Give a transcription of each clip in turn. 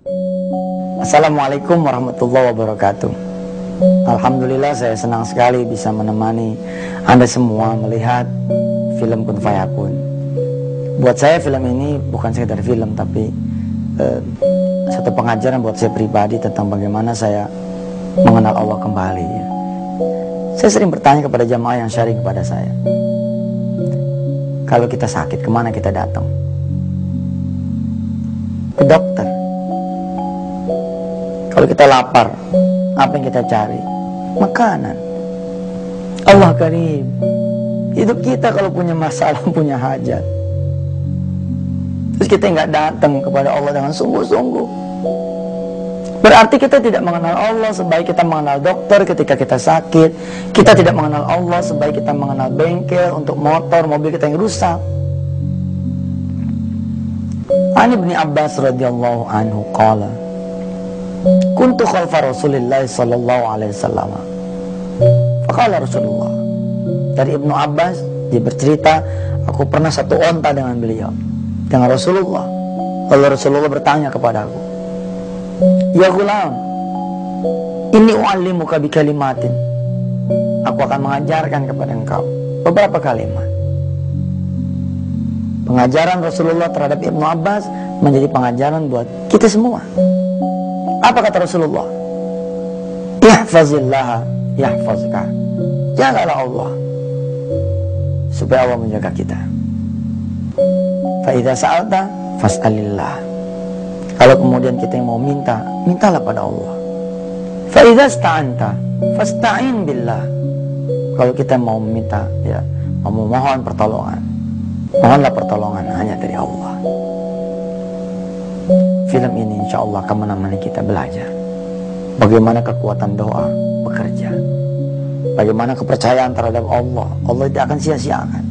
Assalamualaikum warahmatullahi wabarakatuh. Alhamdulillah, saya senang sekali bisa menemani Anda semua melihat film Kun Fayakun. Buat saya film ini bukan sekedar film, tapi satu pengajaran buat saya pribadi tentang bagaimana saya mengenal Allah kembali ya. Saya sering bertanya kepada jamaah yang sharing kepada saya, kalau kita sakit, kemana kita datang? Ke dokter. Kalau kita lapar, apa yang kita cari? Makanan. Allah Karim. Hidup kita kalau punya masalah, punya hajat, terus kita nggak datang kepada Allah dengan sungguh-sungguh, berarti kita tidak mengenal Allah sebaik kita mengenal dokter ketika kita sakit. Kita tidak mengenal Allah sebaik kita mengenal bengkel untuk motor, mobil kita yang rusak. An Ibnu Abbas radhiyallahu anhu qala, kuntu khalfa Rasulillah sallallahu alaihi wasallam. Faqala Rasulullah. Dari Ibnu Abbas dia bercerita, aku pernah satu onta dengan beliau, dengan Rasulullah. Lalu Rasulullah bertanya kepadaku, ya gulam, inni u'allimuka bi kalimatin. Aku akan mengajarkan kepada engkau beberapa kalimat. Pengajaran Rasulullah terhadap Ibnu Abbas menjadi pengajaran buat kita semua. Apa kata Rasulullah? Ihfazillah yahfazka. Jagalah Allah supaya Allah menjaga kita. Fa idza sa'alta fas'alillah. Kalau kemudian kita yang mau minta, mintalah pada Allah. Fa idza sta'anta fasta'in billah. Kalau kita mau meminta, ya, mau memohon pertolongan, mohonlah pertolongan hanya dari Allah. Film ini insya Allah akan menemani kita belajar bagaimana kekuatan doa bekerja, bagaimana kepercayaan terhadap Allah tidak akan sia-siakan,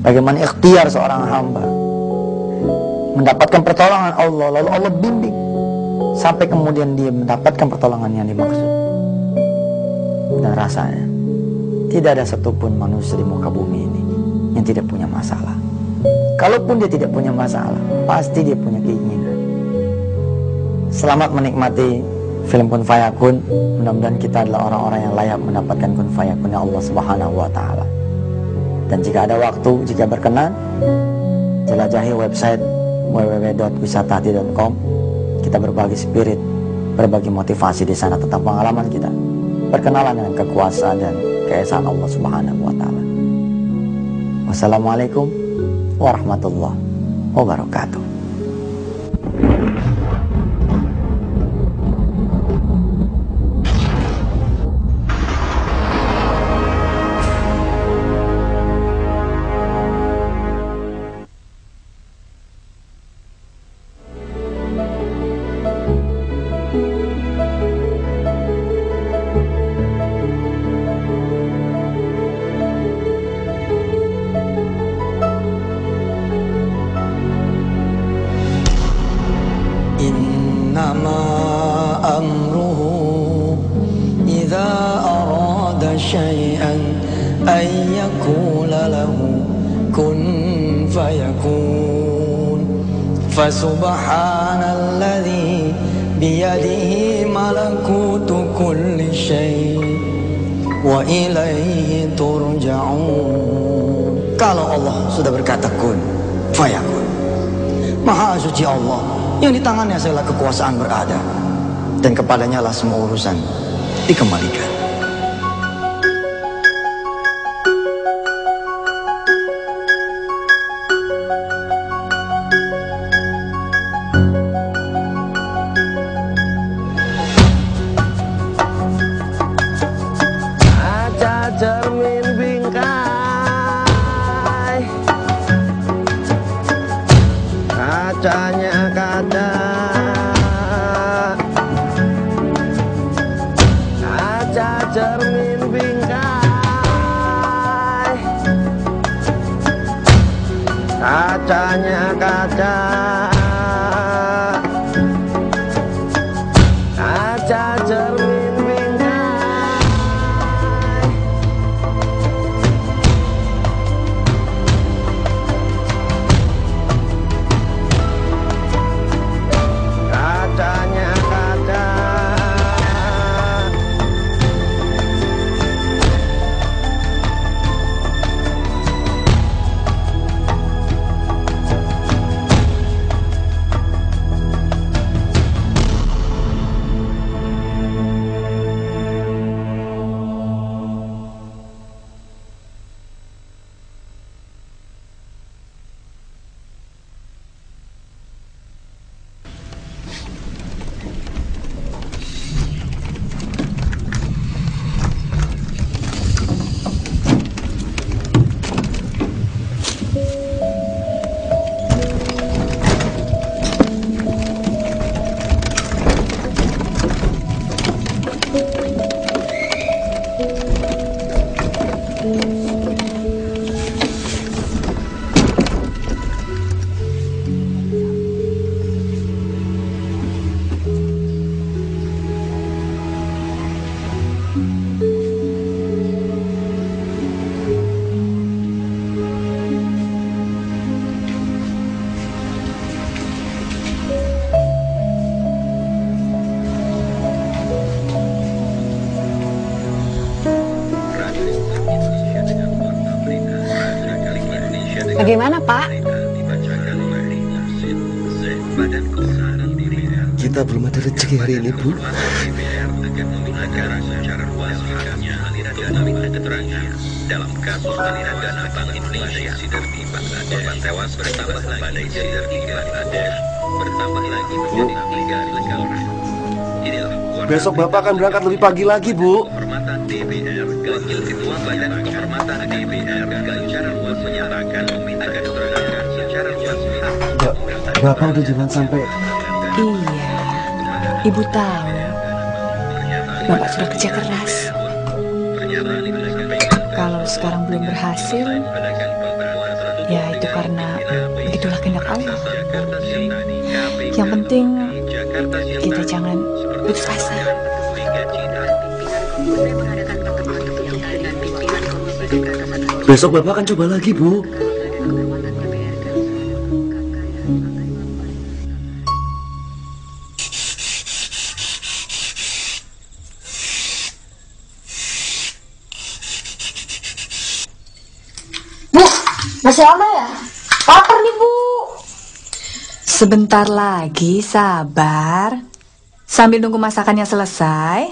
bagaimana ikhtiar seorang hamba mendapatkan pertolongan Allah, lalu Allah bimbing sampai kemudian dia mendapatkan pertolongan yang dimaksud. Dan rasanya tidak ada satupun manusia di muka bumi ini yang tidak punya masalah. Kalaupun dia tidak punya masalah, pasti dia punya keinginan. Selamat menikmati film Kun Fayakun. Mudah-mudahan kita adalah orang-orang yang layak mendapatkan Kun Fayakun Allah Subhanahu wa Ta'ala. Dan jika ada waktu, jika berkenan, jelajahi website www.wisatahati.com. Kita berbagi spirit, berbagi motivasi di sana tentang pengalaman kita, berkenalan dengan kekuasaan dan keesaan Allah Subhanahu wa Ta'ala. Wassalamualaikum warahmatullahi wabarakatuh. Innama amruhu idza arada syai'an ay yaqula lahu kun fayakun. Fasubhanalladzi biyadihi malakutu kulli syai' wa ilaihi turja'un. Kalau Allah sudah berkata kun fayakun, Maha suci Allah yang di tangannya segala kekuasaan berada, dan kepadanya lah semua urusan dikembalikan. Kaca cermin bingkai, kacanya kaca, kaca cermin bingkai, kacanya kaca, kaca cermin bingkai, kaca Bagaimana, Pak? Kita belum ada rezeki hari ini, Bu. Dalam kasus aliran dana Bank Indonesia, korban tewas bertambah lagi jadi 3 ada, bertambah lagi menjadi 3 orang. Besok Bapak akan berangkat lebih pagi lagi, Bu. Kehormatan DPR, Wakil Ketua Badan Kehormatan DPR, secara luas menyatakan meminta keterangan secara luas. Bapak udah jangan sampai. Iya, Ibu tahu. Bapak sudah kerja keras. Kalau sekarang belum berhasil, ya itu karena begitulah kehendak Allah. Yang penting kita jangan putus asa. Besok Bapak akan coba lagi, Bu. Masih lama ya? Lapar nih, Bu. Sebentar lagi, sabar. Sambil nunggu masakannya selesai,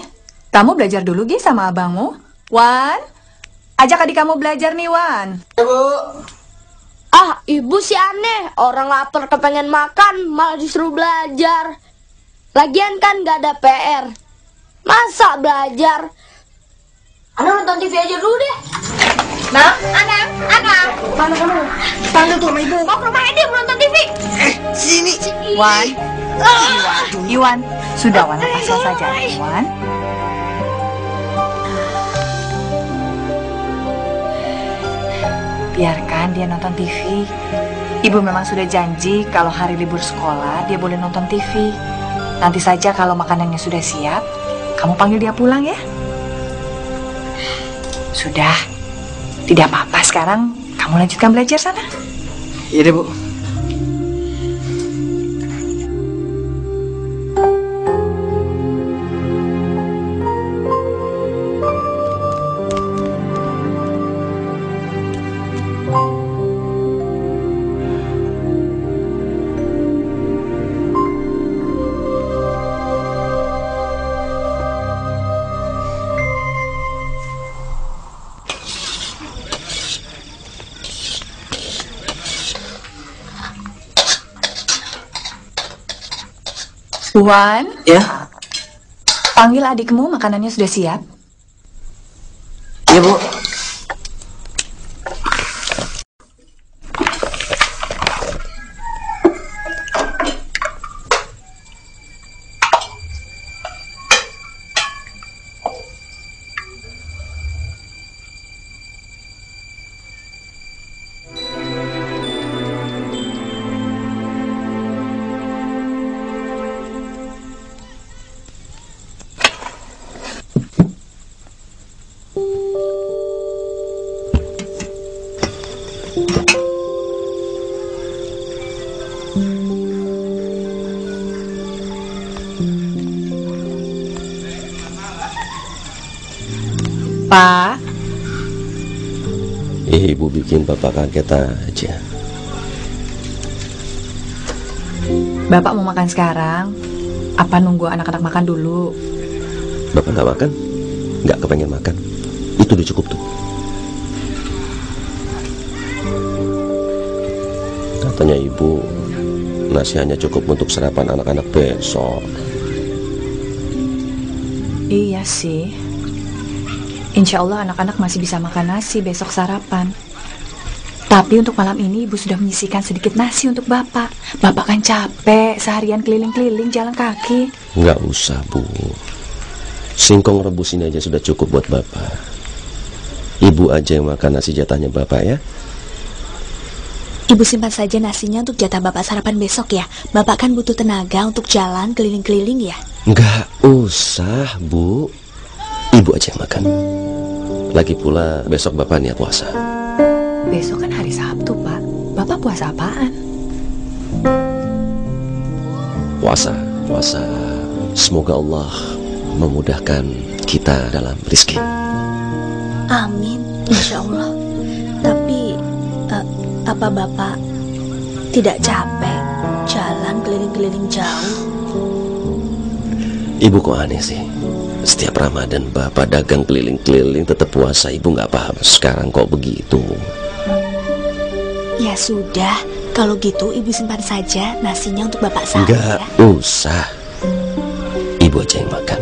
kamu belajar dulu Gi sama abangmu. Wan, ajak adik kamu belajar nih, Wan. Ya, Bu. Ah, Ibu sih aneh. Orang lapar kepengen makan, malah disuruh belajar. Lagian kan gak ada PR. Masa belajar? Ana nonton TV aja dulu deh. Nah, Ana. Mana kamu? Panggil tuh sama Ibu. Mau ke rumah Edi menonton TV. Sini. Wan, Iwan, sudah Wan, pasal saja, Wan. Biarkan dia nonton TV. Ibu memang sudah janji kalau hari libur sekolah dia boleh nonton TV. Nanti saja kalau makanannya sudah siap, kamu panggil dia pulang ya. Sudah, tidak apa-apa sekarang. Kamu lanjutkan belajar sana. Iya deh, Bu. Wan, Ya. panggil adikmu, makanannya sudah siap. Iya, Bu. Pak, Ibu bikin Bapak kaget aja. Bapak mau makan sekarang? Apa nunggu anak-anak makan dulu? Bapak nggak makan? Nggak kepengen makan? Itu udah cukup tuh. Katanya Ibu, nasi hanya cukup untuk sarapan anak-anak besok. Iya sih. Insya Allah anak-anak masih bisa makan nasi besok sarapan. Tapi untuk malam ini Ibu sudah menyisihkan sedikit nasi untuk Bapak. Bapak kan capek seharian keliling-keliling jalan kaki. Nggak usah, Bu. Singkong rebus ini aja sudah cukup buat Bapak. Ibu aja yang makan nasi jatahnya Bapak ya. Ibu simpan saja nasinya untuk jatah Bapak sarapan besok ya. Bapak kan butuh tenaga untuk jalan keliling-keliling ya. Nggak usah, Bu. Ibu aja yang makan. Lagi pula besok Bapak niat puasa. Besok kan hari Sabtu, Pak. Bapak puasa apaan? Puasa. Semoga Allah memudahkan kita dalam rezeki. Amin, Insya Allah. Tapi apa Apa Bapak tidak capek jalan keliling-keliling jauh? Ibu kok aneh sih? Setiap Ramadan Bapak dagang keliling-keliling tetap puasa, Ibu nggak paham. Sekarang kok begitu? Ya sudah, kalau gitu Ibu simpan saja nasinya untuk Bapak sahur Nggak ya. usah. Ibu aja yang makan.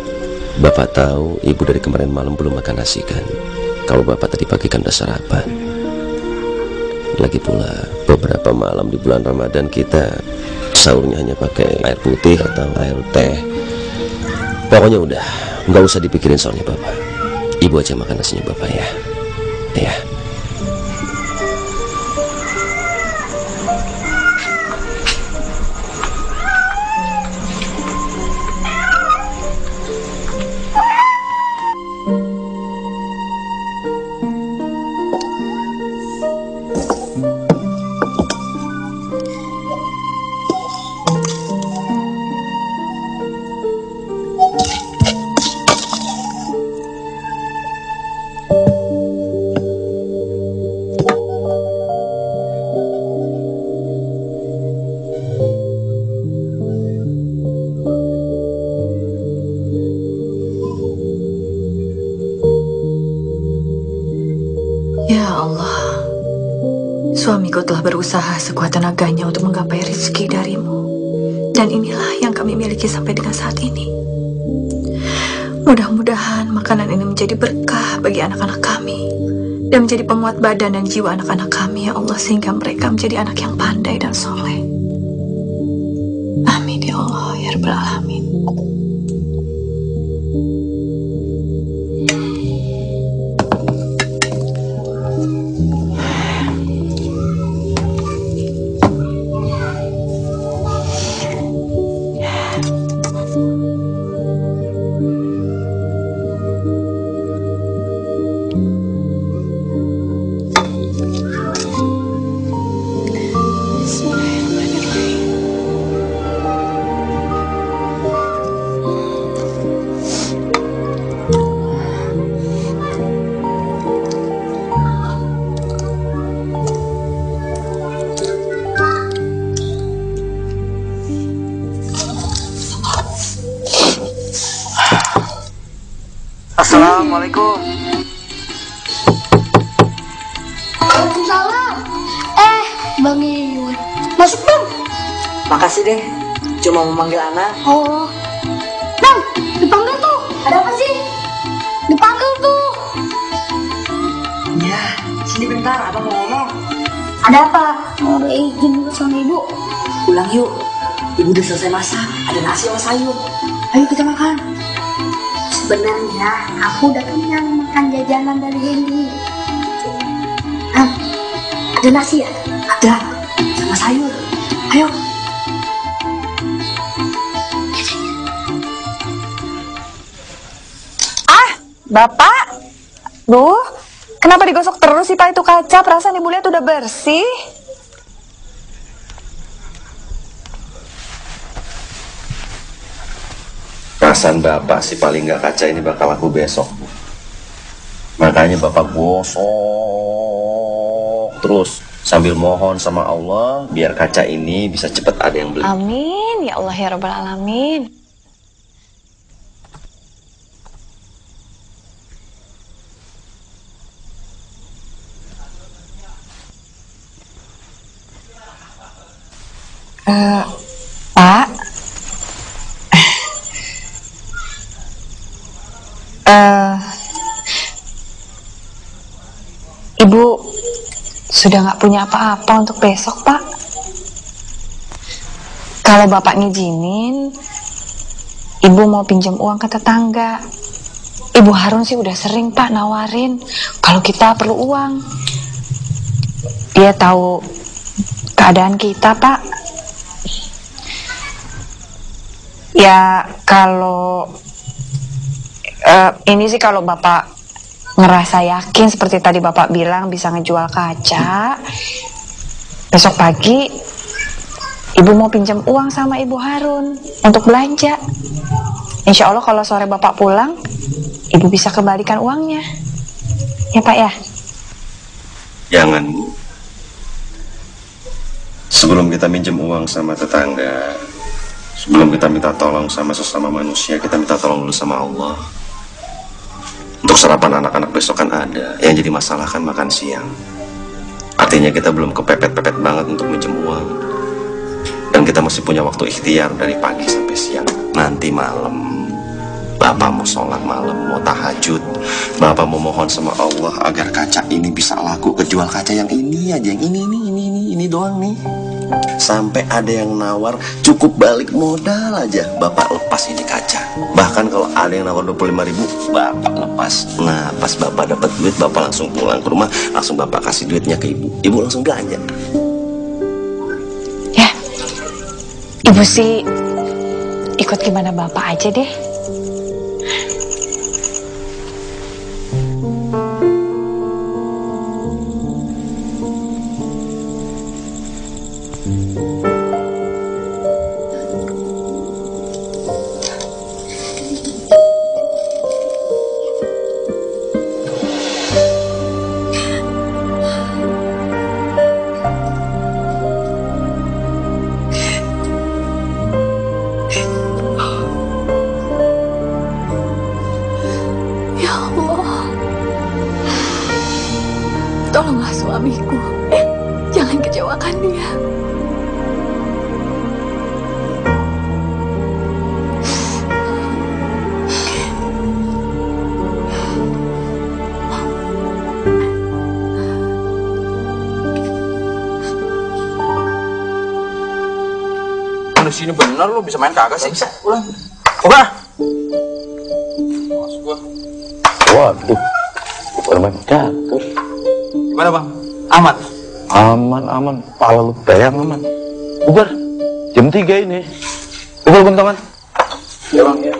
Bapak tahu Ibu dari kemarin malam belum makan nasi kan? Kalau Bapak tadi pagi kan udah sarapan. Lagi pula beberapa malam di bulan Ramadan kita sahurnya hanya pakai air putih atau air teh. Pokoknya udah, nggak usah dipikirin soalnya Bapak. Ibu aja makan nasinya Bapak ya. Ya. Ya Allah, suamiku telah berusaha sekuat tenaganya untuk menggapai rezeki darimu. Dan inilah yang kami miliki sampai dengan saat ini. Mudah-mudahan makanan ini menjadi berkah bagi anak-anak kami. Dan menjadi penguat badan dan jiwa anak-anak kami, ya Allah. Sehingga mereka menjadi anak yang pandai dan soleh. Amin ya Allah, ya Rabbal Alamin. Assalamualaikum. Waalaikumsalam. Bang Iyun. Masuk Bang. Makasih deh, cuma mau manggil anak. Oh. Bang, dipanggil tuh. Ada apa sih? Dipanggil tuh. Ya, sini bentar, abang mau ngomong. Ada apa? Mau izin dulu sama ibu. Pulang yuk, ibu udah selesai masak, ada nasi sama sayur. Ayo kita makan. Sebenarnya aku udah kenyang makan jajanan dari Hendy. Ada nasi ya? Ada, sama sayur. Ayo. Bapak? Duh, kenapa digosok terus sih Pak itu kaca? Perasaan Ibu lihat udah bersih. Perasaan Bapak sih paling nggak kaca ini bakal laku besok. Makanya Bapak gosok terus sambil mohon sama Allah biar kaca ini bisa cepat ada yang beli. Amin, ya Allah ya Rabbal Alamin. Pak, Ibu sudah nggak punya apa-apa untuk besok, Pak. Kalau Bapak ngizinin, Ibu mau pinjam uang ke tetangga. Ibu Harun sih udah sering, Pak, nawarin kalau kita perlu uang. Dia tahu keadaan kita, Pak. Ya, kalau ini sih kalau Bapak ngerasa yakin seperti tadi Bapak bilang bisa ngejual kaca, besok pagi Ibu mau pinjam uang sama Ibu Harun untuk belanja. Insya Allah kalau sore Bapak pulang, Ibu bisa kembalikan uangnya. Ya Pak ya? Jangan. Sebelum kita minjem uang sama tetangga, sebelum kita minta tolong sama sesama manusia, kita minta tolong dulu sama Allah. Untuk sarapan anak-anak besok kan ada. Yang jadi masalah kan makan siang. Artinya kita belum kepepet-pepet banget untuk minjem uang. Dan kita masih punya waktu ikhtiar dari pagi sampai siang. Nanti malam Bapak mau sholat malam, mau tahajud, Bapak mau mohon sama Allah agar kaca ini bisa laku. Kejual kaca yang ini aja, yang ini doang nih. Sampai ada yang nawar cukup balik modal aja, Bapak lepas ini kaca. Bahkan kalau ada yang nawar 25.000, Bapak lepas. Nah, pas Bapak dapat duit, Bapak langsung pulang ke rumah, langsung Bapak kasih duitnya ke Ibu. Ibu langsung belanja. Ya, Ibu sih ikut gimana Bapak aja deh. Tolonglah suamiku, jangan kecewakan dia. Di sini bener lo bisa main kagak sih? Bisa, ulang. Coba. Masuk gua. Waduh, bukan main catur. Gimana bang? Aman? Aman. Pala lu bayang aman. Ubar, jam 3 ini. Ubar bang teman. Ya bang, ya.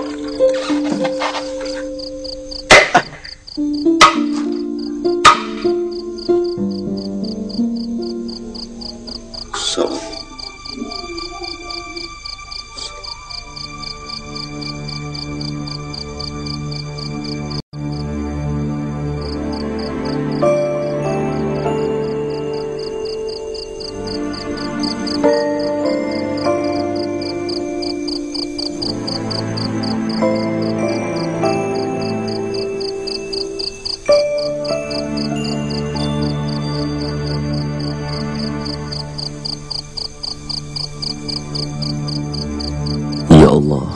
Ya Allah,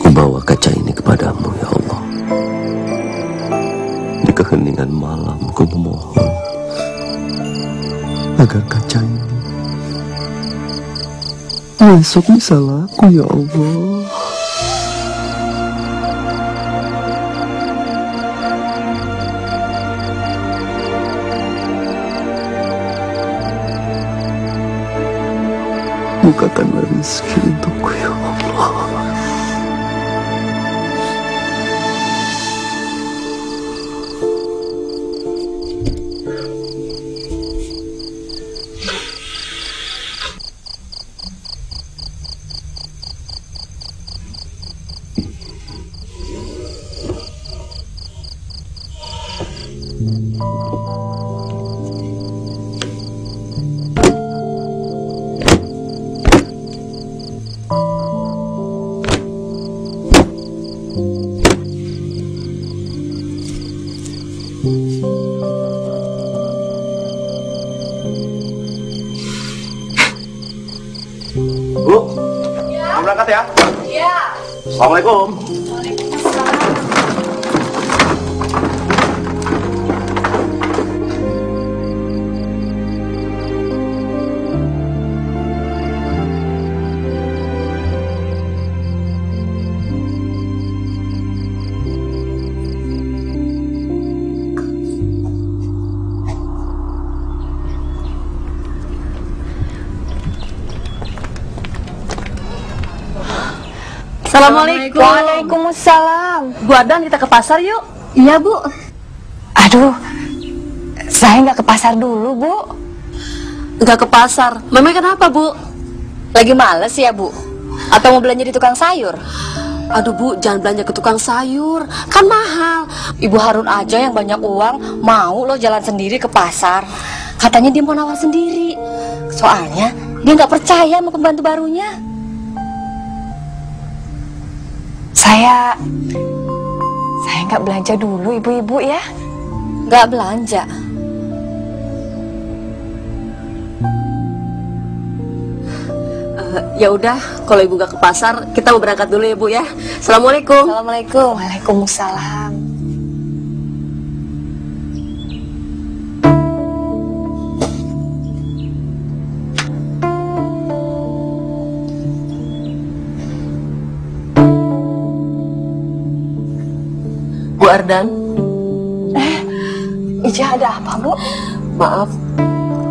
kubawa kaca ini kepadamu ya Allah. Di keheningan malam ku memohon agar kaca ini besok bisa laku ya Allah. Bukakanlah rezeki untukku ya Allah. Bu, mau berangkat ya? Iya. Assalamualaikum. Assalamualaikum. Waalaikumsalam. Bu Adan, kita ke pasar yuk. Iya, Bu. Aduh, saya nggak ke pasar dulu, Bu. Nggak ke pasar. Memang kenapa, Bu? Lagi males ya, Bu? Atau mau belanja di tukang sayur? Aduh Bu, jangan belanja ke tukang sayur, kan mahal. Ibu Harun aja yang banyak uang mau loh jalan sendiri ke pasar. Katanya dia mau nawar sendiri. Soalnya dia nggak percaya sama pembantu barunya. Saya nggak belanja dulu, ibu-ibu ya. Nggak belanja. Ya udah, kalau ibu gak ke pasar, kita mau berangkat dulu ya Bu ya. Assalamualaikum. Assalamualaikum. Waalaikumsalam. Bu Ardan. Ija, ada apa Bu? Maaf,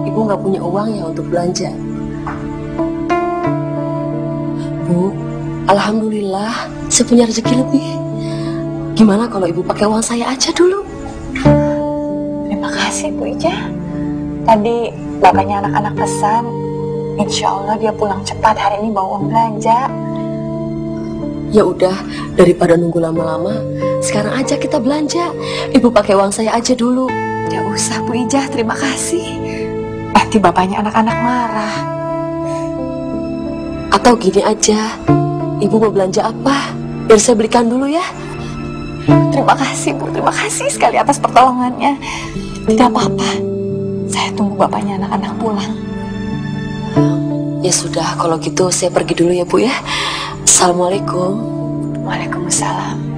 ibu nggak punya uang ya untuk belanja. Bu, alhamdulillah saya punya rezeki lebih. Gimana kalau ibu pakai uang saya aja dulu? Terima kasih Bu Ija. Tadi bapaknya anak-anak pesan, insya Allah dia pulang cepat hari ini bawa uang belanja. Ya udah, daripada nunggu lama-lama, sekarang aja kita belanja. Ibu pakai uang saya aja dulu. Tidak usah Bu Ija, terima kasih. Nanti bapaknya anak-anak marah. Atau gini aja, ibu mau belanja apa? Biar saya belikan dulu ya. Terima kasih Bu, terima kasih sekali atas pertolongannya. Tidak apa-apa, saya tunggu bapaknya anak-anak pulang. Ya sudah, kalau gitu saya pergi dulu ya Bu ya. Assalamualaikum. Waalaikumsalam.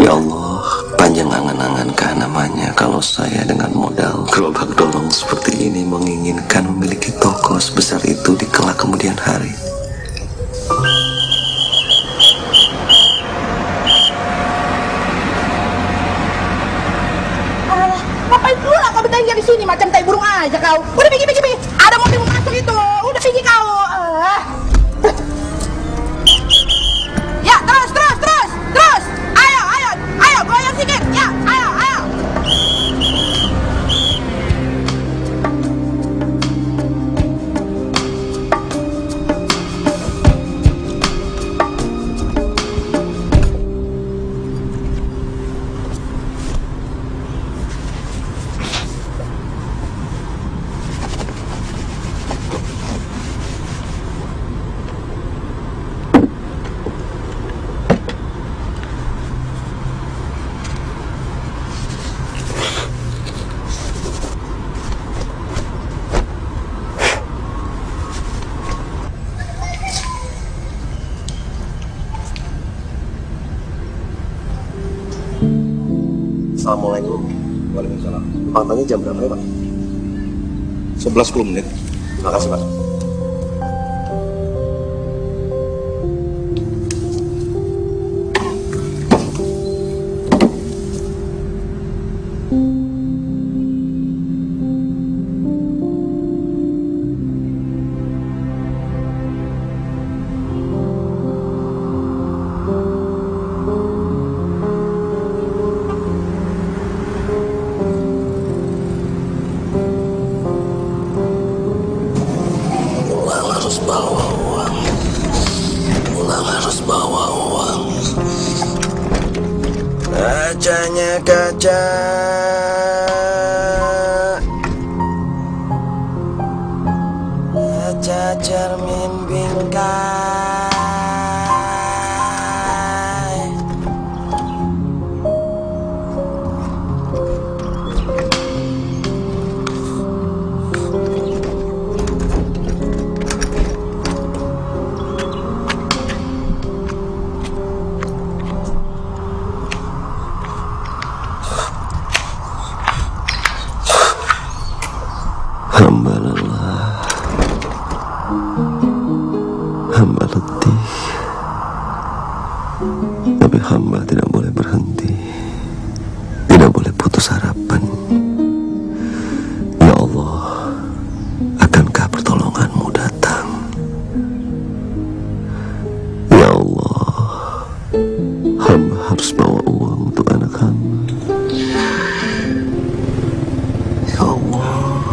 Ya Allah, panjang angan-angankah namanya kalau saya dengan modal gerobak dorong seperti ini menginginkan memiliki toko sebesar itu di kelak kemudian hari. Ngapain pula kau bertanya di sini macam tai burung aja kau? Udah pergi. Ada mobil mau masuk itu. Udah pergi kau. Ya, terus. Ayo, goyang sedikit. Ya, ayo. Assalamualaikum. Waalaikumsalam. Pantangnya jam berapa ya Pak? 11-10 menit. Terima kasih Pak. Kacanya kaca, kaca cermin bingkai. harapan. Ya Allah, akankah pertolonganmu datang? Ya Allah, hamba harus bawa uang untuk anak hamba. Ya Allah,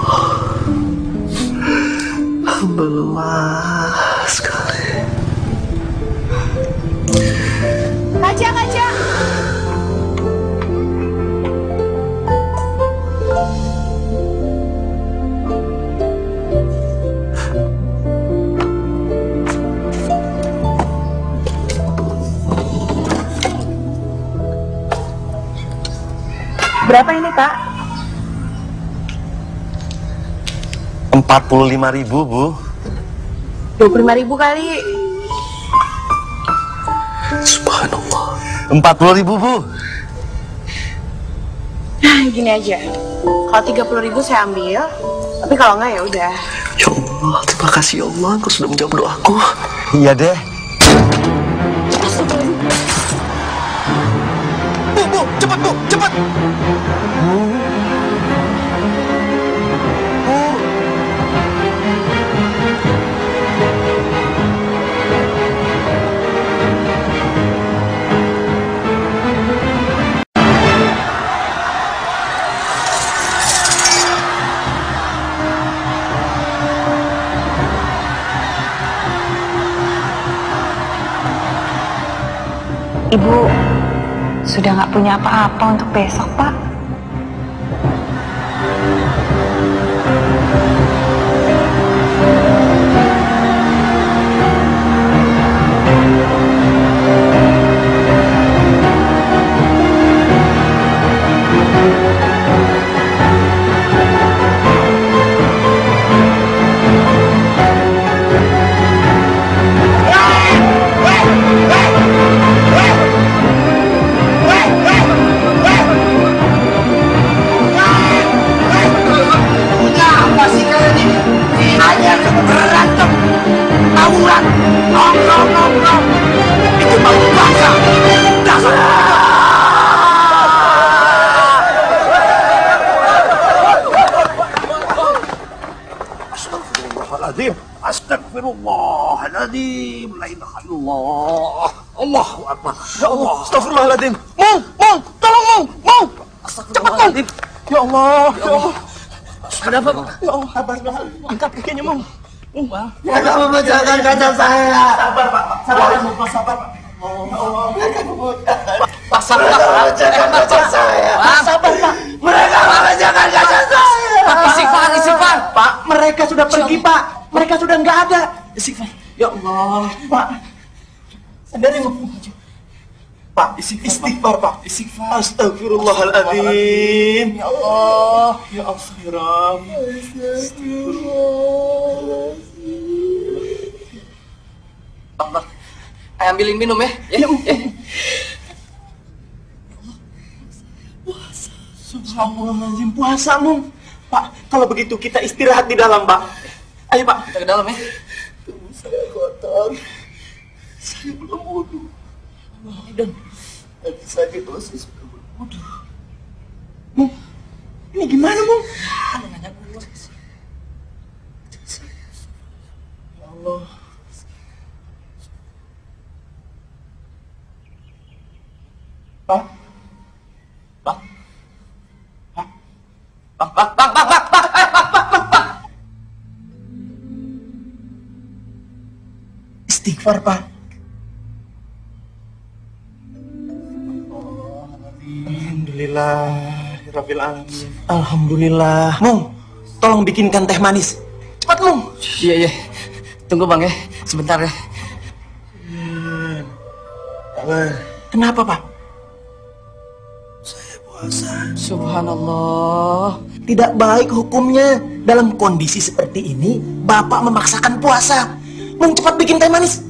hamba lelah sekali. Kaca. Berapa ini, Pak? 45.000, Bu. 25.000 kali. Subhanallah. 40.000, Bu. Nah, gini aja. Kalau 30.000 saya ambil, tapi kalau enggak ya udah. Ya Allah, terima kasih ya Allah, Engkau sudah menjawab doaku. Iya deh. Bu, cepat Bu, cepat. Ibu sudah nggak punya apa-apa untuk besok, Pak. Astagfirullahaladzim, la ilaha illallah, Allahu akbar. Ya Allah, astagfirullahaladzim. Mong, tolong Mong. Astagfirullahaladzim. Ya Allah, ya Allah. Ada apa, Bang? Ya Allah, sabar, angkat kakinya, Mong. Jangan memecahkan kaca saya. Sabar, Pak. Sabar, Pak. Ya Allah. Pak, sabar, Pak. Memecahkan kaca saya. Sabar, Pak. Mereka memecahkan kaca saya. Istighfar. Pak, mereka sudah pergi, Pak. Mereka sudah nggak ada. Istighfar. Ya Allah, Pak. Sadar yang Pak, istighfar, Pak. Istighfar. Astagfirullahaladzim. Ya Allah. Ya Allah. Allah. Ayo ambilin minum ya. Subhanallahirrahmanirrahim. Puasa, Mung. Pak, kalau begitu kita istirahat di dalam, Pak. Ayo, Pak. Kita ke dalam ya. Tubuh saya kotor. Saya belum wudu. Dan lagi sakit dosis belum wudu. Mung, ini gimana, Mung? Nanya gue. Ya Allah. Pak. Istighfar, Pak. Alhamdulillah, Rabbil Alamin. Alhamdulillah. Mung, tolong bikinkan teh manis. Cepat, Mung. Iya. Tunggu, Bang ya. Sebentar ya. Kenapa, Pak? Saya puasa. Subhanallah. Tidak baik hukumnya. Dalam kondisi seperti ini, Bapak memaksakan puasa. Mung, cepat bikin teh manis.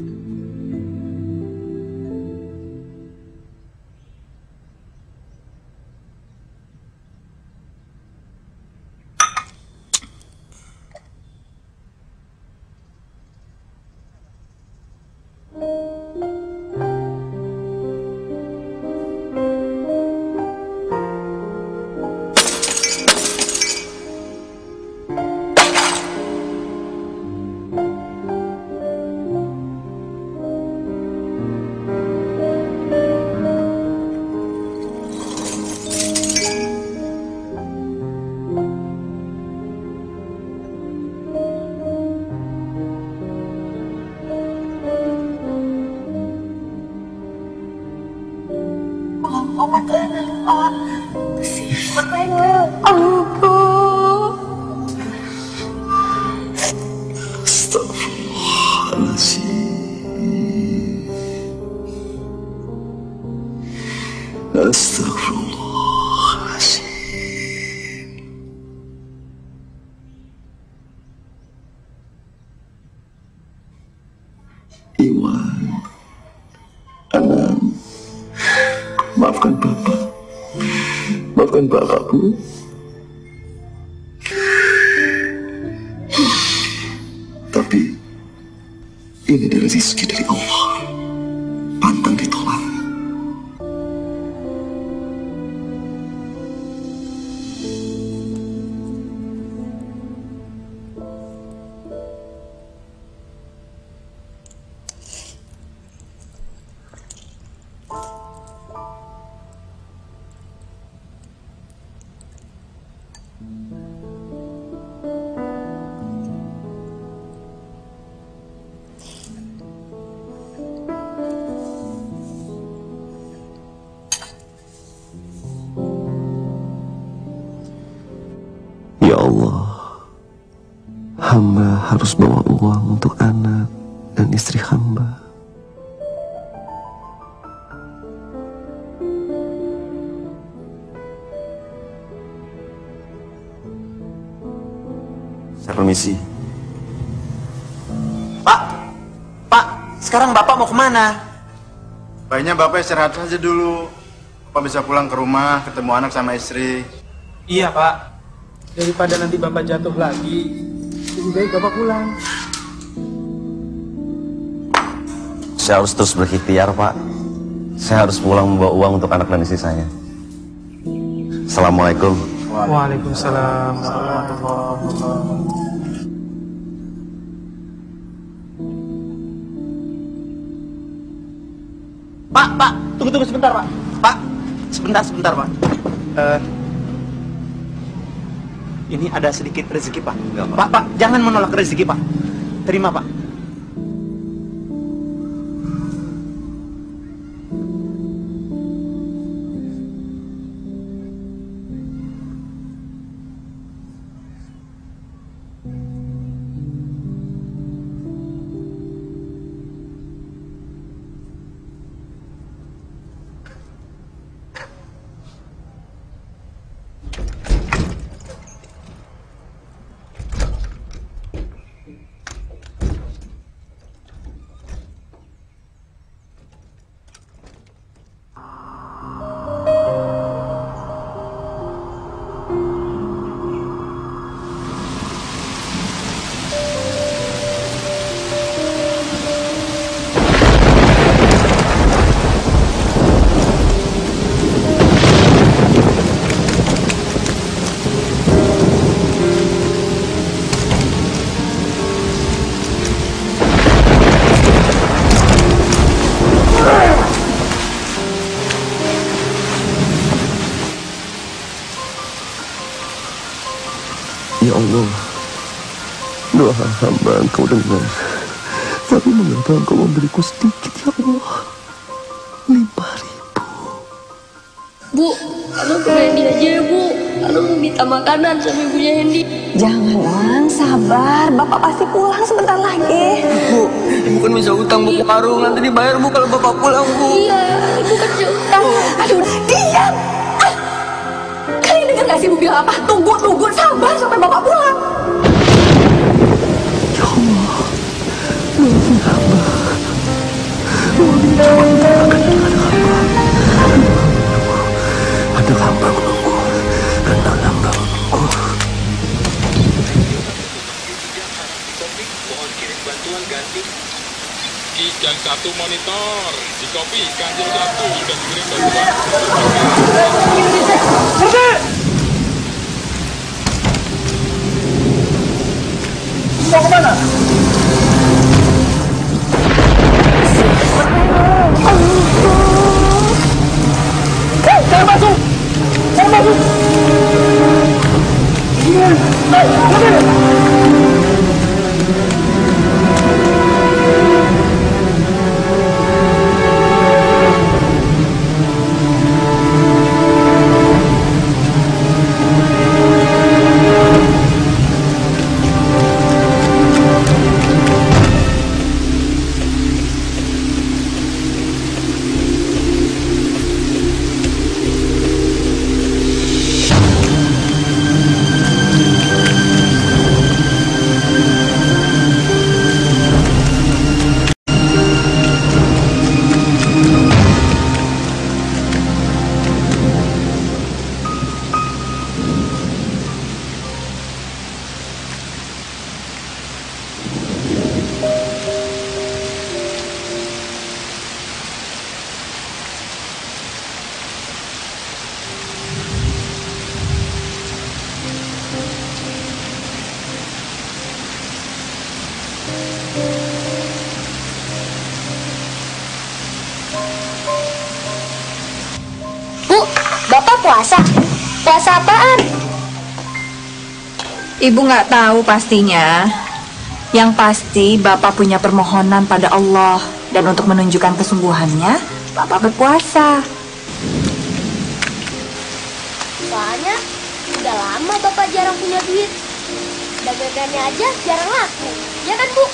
Iwan, Anam, maafkan Bapak. Maafkan Bapak, Bu. Tapi ini adalah rezeki dari Allah. Pantang ditolak. Ya Allah, hamba harus bawa uang untuk anak dan istri hamba. Saya permisi. Pak, sekarang Bapak mau kemana? Baiknya Bapak istirahat saja dulu. Bapak bisa pulang ke rumah, ketemu anak sama istri. Iya, Pak. Daripada nanti Bapak jatuh lagi, lebih baik Bapak pulang. Saya harus terus berikhtiar, Pak. Saya harus pulang membawa uang untuk anak dan istri saya. Assalamualaikum. Waalaikumsalam warahmatullahi wabarakatuh. Pak, tunggu sebentar, Pak. Pak, sebentar, Pak. Ini ada sedikit rezeki, Pak. Pak, jangan menolak rezeki, Pak. Terima, Pak. Ya Allah, doa hamba Engkau dengar. Tapi mengapa Engkau memberiku sedikit, ya Allah? 5.000. Bu, Anu ke Hendy aja ya, Bu. Anu minta makanan sama ibunya Hendy. Jangan, Wang, sabar. Bapak pasti pulang sebentar lagi. Bu, Ibu kan bisa utang Bu ke warung. Nanti dibayar Bu kalau Bapak pulang, Bu. Iya, Ibu kan bisa utang. Aduh, diam! Kalian dengar gak sih Ibu bilang apa? Tunggu, sabar sampai Bapak pulang. Ya Allah, maafin hamba. Ada hamba menunggu. Ada hamba menunggu. Mohon kirim bantuan ganti dan 1 monitor di kopi Kanjeng 1 dan kirim bantuan. Mau kemana? Saya masuk! Minta apaan? Ibu nggak tahu pastinya. Yang pasti Bapak punya permohonan pada Allah. Dan untuk menunjukkan kesungguhannya, Bapak berpuasa. Soalnya udah lama Bapak jarang punya duit. Dagangannya aja jarang laku. Ya kan, Bu?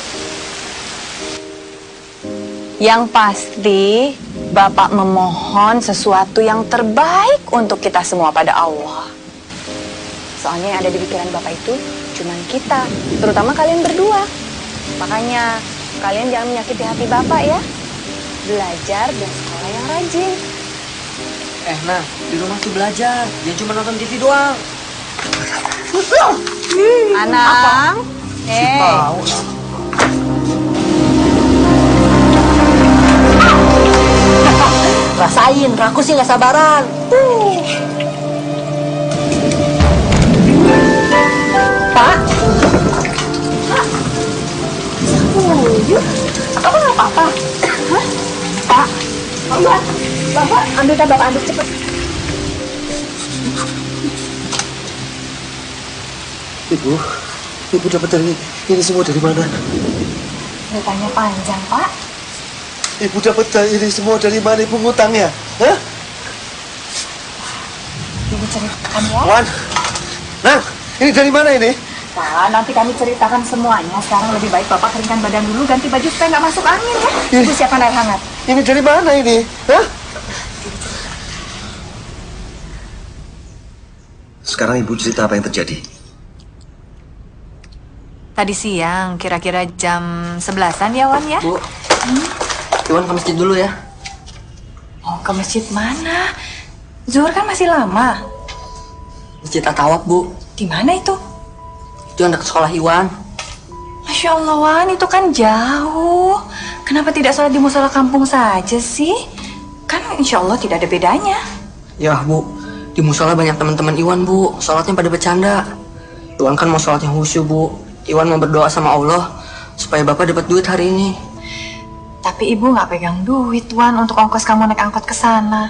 Yang pasti Bapak memohon sesuatu yang terbaik untuk kita semua pada Allah. Soalnya yang ada di pikiran Bapak itu cuman kita, terutama kalian berdua. Makanya kalian jangan menyakiti hati Bapak ya. Belajar dan sekolah yang rajin. Nah, di rumah tuh belajar, dia cuma nonton TV doang. Anang, Rasain, aku sih nggak sabaran. Pak. Apa nggak apa-apa? Hah? Pak, Bapak ambil cepet. Ibu dapat ini semua dari mana? Ceritanya panjang, Pak. Ibu dapat ini semua dari mana? Ibu ngutangnya? Hah? Ibu ceritakan ya. Wan, nah, ini dari mana ini? Pak, nanti kami ceritakan semuanya. Sekarang lebih baik Bapak keringkan badan dulu, ganti baju supaya nggak masuk angin ya. Ibu siapkan air hangat. Ini dari mana ini? Hah? Sekarang ibu cerita apa yang terjadi? Tadi siang, kira-kira jam 11-an ya, Wan ya? Bu, Iwan ke masjid dulu ya. Oh, ke masjid mana? Zuhur kan masih lama. Masjid At-Tawab, Bu. Di mana itu? Itu yang dekat sekolah Iwan. Masya Allah, Wan, itu kan jauh. Kenapa tidak sholat di musola kampung saja sih? Kan insya Allah tidak ada bedanya. Ya, Bu. Di musola banyak teman-teman Iwan, Bu. Sholatnya pada bercanda. Iwan kan mau sholat yang khusyuk, Bu. Iwan mau berdoa sama Allah supaya Bapak dapat duit hari ini. Tapi Ibu nggak pegang duit, Wan, untuk ongkos kamu naik angkot ke sana.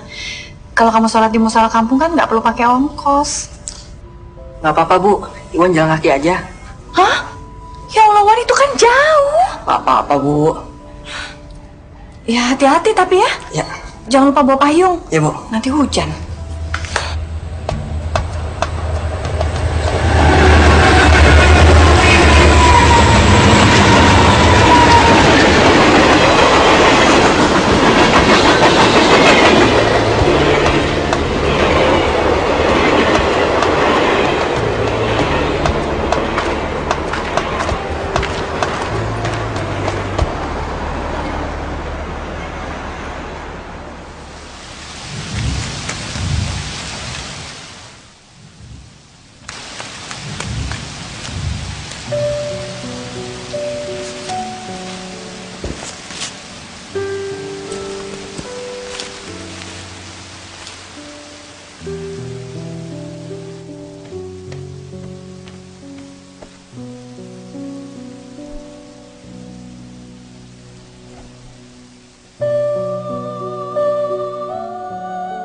Kalau kamu sholat di musola kampung kan nggak perlu pakai ongkos. Nggak apa-apa, Bu. Iwan jalan kaki aja. Hah? Ya Allah, Wan, itu kan jauh. Nggak apa-apa, Bu. Ya, hati-hati tapi ya. Ya. Jangan lupa bawa payung. Ya, Bu. Nanti hujan.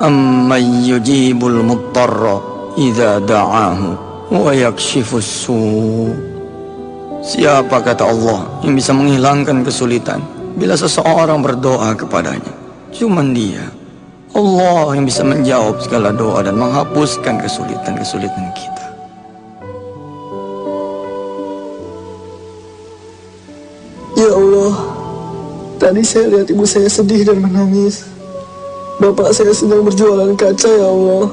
أَمَّنْ يُجِيبُ الْمُضْطَرَّ إِذَا دَعَاهُ وَيَكْشِفُ السُّوءَ. Siapa, kata Allah, yang bisa menghilangkan kesulitan bila seseorang berdoa kepadanya? Cuman Dia, Allah, yang bisa menjawab segala doa dan menghapuskan kesulitan-kesulitan kita. Ya Allah, tadi saya lihat ibu saya sedih dan menangis. Bapak saya sedang berjualan kaca, ya Allah.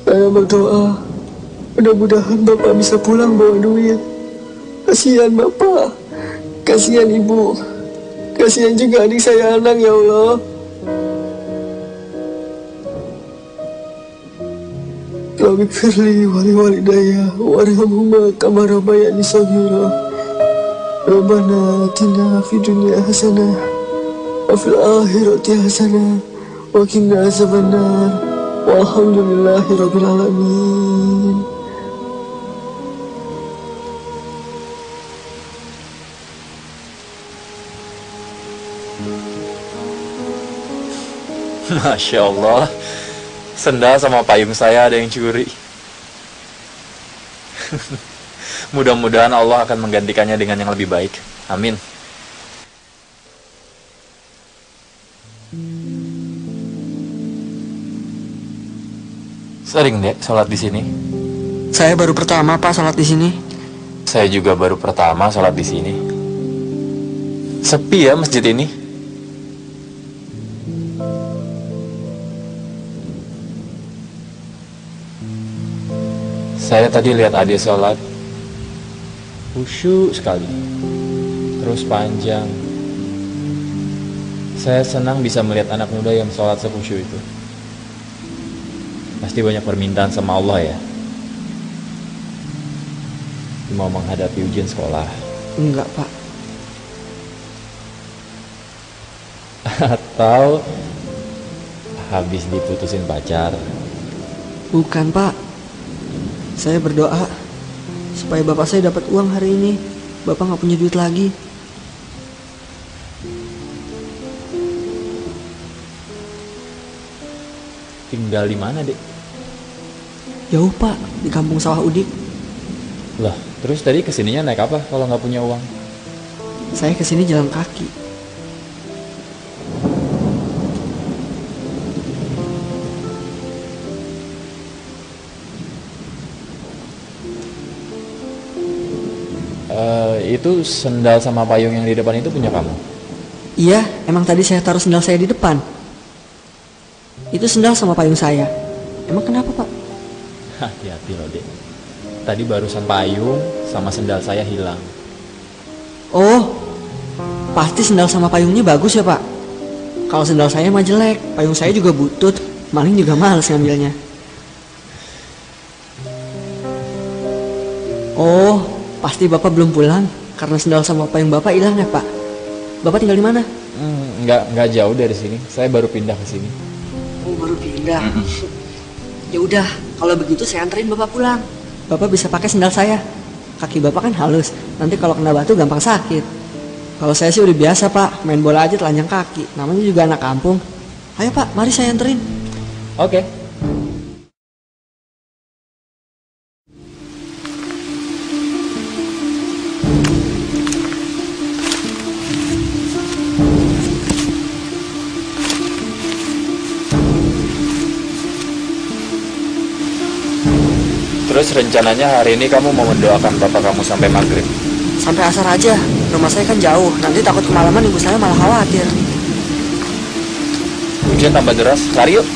Saya berdoa, mudah-mudahan Bapak bisa pulang bawa duit. Kasihan Bapak, kasihan Ibu, kasihan juga adik saya Anang, ya Allah. Rabbi firli wali walidayya warhamhuma kama rabbayani shaghira. Rabbana atina fid dunya hasanah wa fil akhirati hasanah wa qina azabannar. Walhamdulillahi rabbil alamin. Masya Allah, Sendal sama payung saya ada yang curi. Mudah-mudahan Allah akan menggantikannya dengan yang lebih baik. Amin. Sering deh sholat di sini. Saya baru pertama Pak sholat di sini. Saya juga baru pertama sholat di sini. Sepi ya masjid ini. Saya tadi lihat adik sholat, khusyuk sekali, terus panjang. Saya senang bisa melihat anak muda yang sholat sekhusyuk itu. Pasti banyak permintaan sama Allah ya. Mau menghadapi ujian sekolah. Enggak Pak. Atau habis diputusin pacar. Bukan Pak. Saya berdoa supaya bapak saya dapat uang hari ini. Bapak nggak punya duit lagi. Tinggal di mana, Dek? Jauh Pak, di kampung Sawah Udik. Lah, terus tadi kesininya naik apa kalau nggak punya uang? Saya kesini jalan kaki. Itu sendal sama payung yang di depan itu punya kamu? Iya, emang tadi saya taruh sendal saya di depan. Itu sendal sama payung saya. Emang kenapa Pak? Hati-hati loh Dek. Tadi barusan payung sama sendal saya hilang. Oh, pasti sendal sama payungnya bagus ya Pak. Kalau sendal saya mah jelek, payung saya juga butut, maling juga males ngambilnya. Oh, pasti Bapak belum pulang karena sendal sama payung Bapak hilang ya Pak. Bapak tinggal di mana? Nggak jauh dari sini. Saya baru pindah ke sini. Oh, baru pindah. Ya udah, kalau begitu saya anterin Bapak pulang. Bapak bisa pakai sendal saya. Kaki Bapak kan halus. Nanti kalau kena batu gampang sakit. Kalau saya sih udah biasa Pak, main bola aja telanjang kaki. Namanya juga anak kampung. Ayo Pak, mari saya anterin. Oke. Terus rencananya hari ini kamu mau mendoakan bapak kamu sampai maghrib? Sampai asar aja. Rumah saya kan jauh. Nanti takut kemalaman ibu saya malah khawatir. Hujan tambah deras. Lari yuk.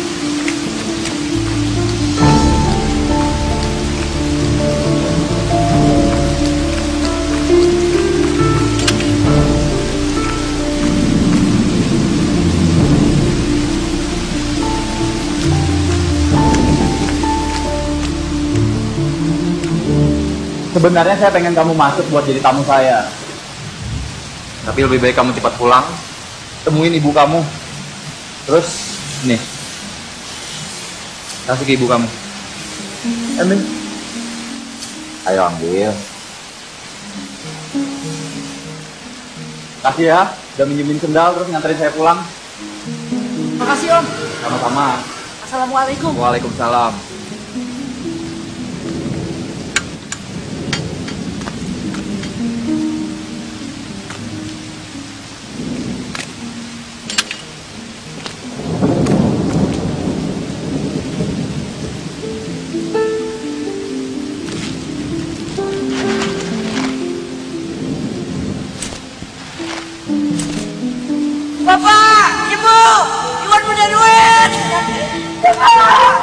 Sebenarnya saya pengen kamu masuk buat jadi tamu saya. Tapi lebih baik kamu cepat pulang, temuin ibu kamu. Terus, nih, kasih ke ibu kamu. Ambil. Ayo ambil. Kasih ya, udah minjemin sendal terus nganterin saya pulang. Makasih Om. Sama-sama. Assalamualaikum. Waalaikumsalam. Bapak, Ibu, Iwan punya duit. Bapak.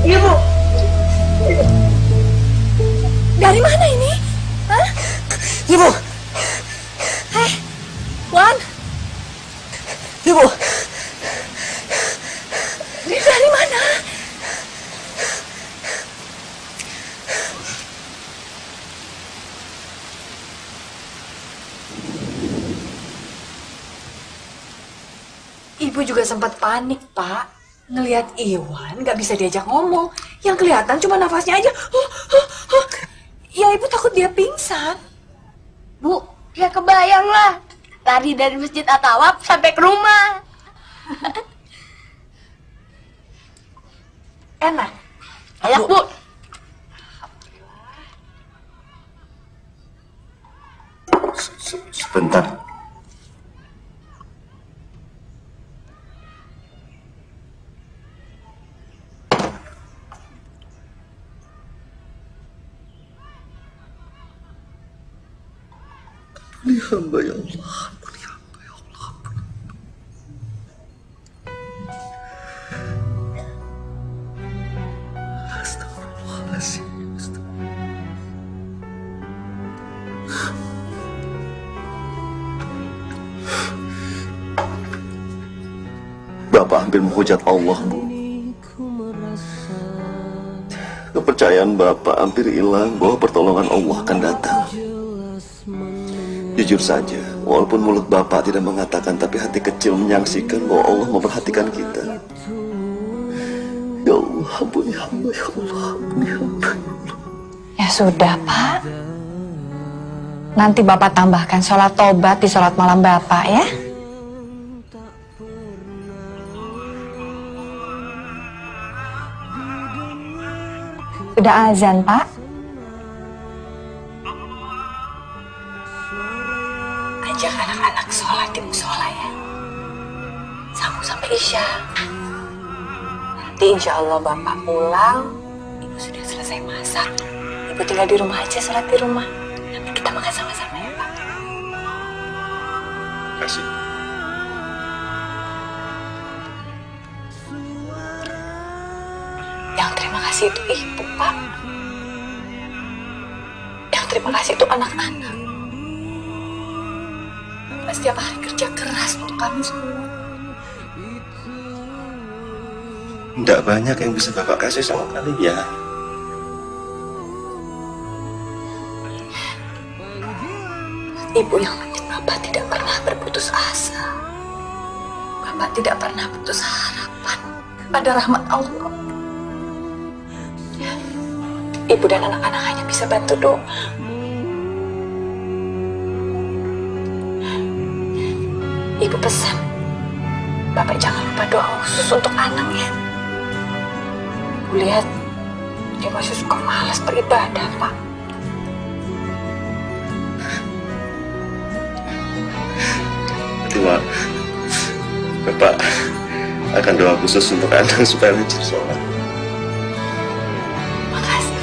Ibu. Dari mana ini? Hah? Ibu. Wan? Ibu. Ibu juga sempat panik, Pak. Ngelihat Iwan nggak bisa diajak ngomong. Yang kelihatan cuma nafasnya aja. Ya Ibu takut dia pingsan. Bu, ya kebayang lah. Lari dari Masjid At-Tawaf sampai ke rumah. Enak? Enak, Bu. Sebentar. Ampuni hamba ya Allah, ampuni hamba ya Allah, Astagfirullahaladzim. Bapak hampir menghujat Allah, Bu. Kepercayaan Bapak hampir hilang bahwa pertolongan Allah akan datang. Jujur saja, walaupun mulut Bapak tidak mengatakan, tapi hati kecil menyaksikan bahwa Allah memperhatikan kita. Ya Allah, ampuni hamba, ya Allah, ampuni hamba, ya Allah. Ya sudah, Pak. Nanti Bapak tambahkan sholat tobat di sholat malam Bapak ya. Udah azan, Pak. Ajak anak-anak sholat di musola ya. Sambung sampai Isya. Nanti insya Allah Bapak pulang, Ibu sudah selesai masak. Ibu tinggal di rumah aja, sholat di rumah. Nanti kita makan sama-sama ya, Pak. Kasih. Yang terima kasih itu Ibu, Pak. Yang terima kasih itu anak-anak. Setiap hari kerja keras untuk kami semua. Tidak banyak yang bisa Bapak kasih sama kalian. Ibu yang penting Bapak tidak pernah berputus asa. Bapak tidak pernah putus harapan pada rahmat Allah. Ibu dan anak-anak hanya bisa bantu doa. Ibu pesan, Bapak jangan lupa doa khusus untuk anaknya. Ibu lihat, dia masih suka malas beribadah, Pak. Tua, Bapak akan doa khusus untuk anak supaya rajin sholat. Makasih.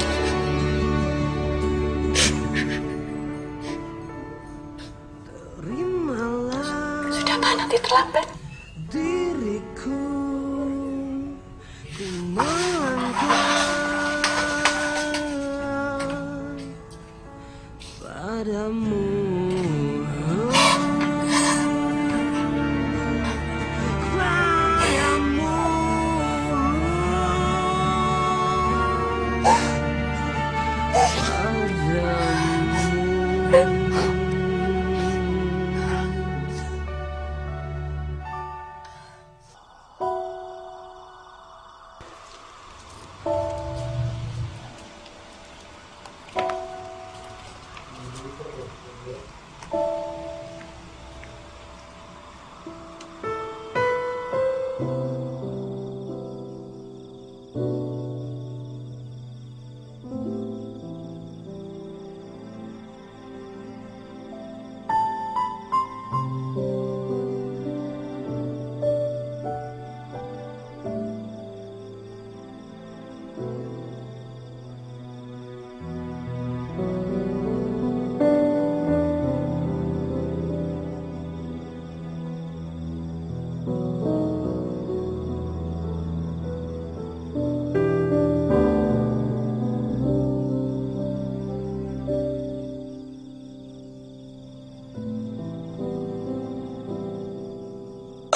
Sudah Pak, nanti terlambat.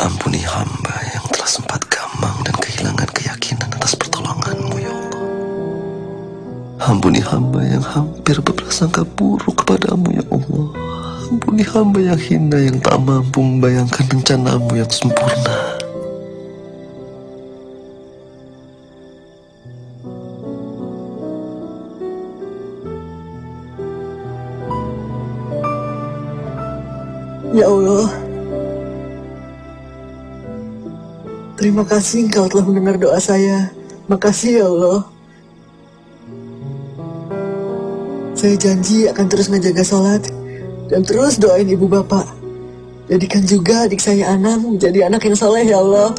Ampuni hamba yang telah sempat gamang dan kehilangan keyakinan atas pertolongan-Mu, ya Allah. Ampuni hamba yang hampir berprasangka buruk kepadamu, ya Allah. Ampuni hamba yang hina yang tak mampu membayangkan rencana-Mu yang sempurna. Ya Allah, terima kasih Engkau telah mendengar doa saya. Makasih ya Allah. Saya janji akan terus menjaga sholat dan terus doain ibu bapak. Jadikan juga adik saya Anang menjadi anak yang soleh ya Allah.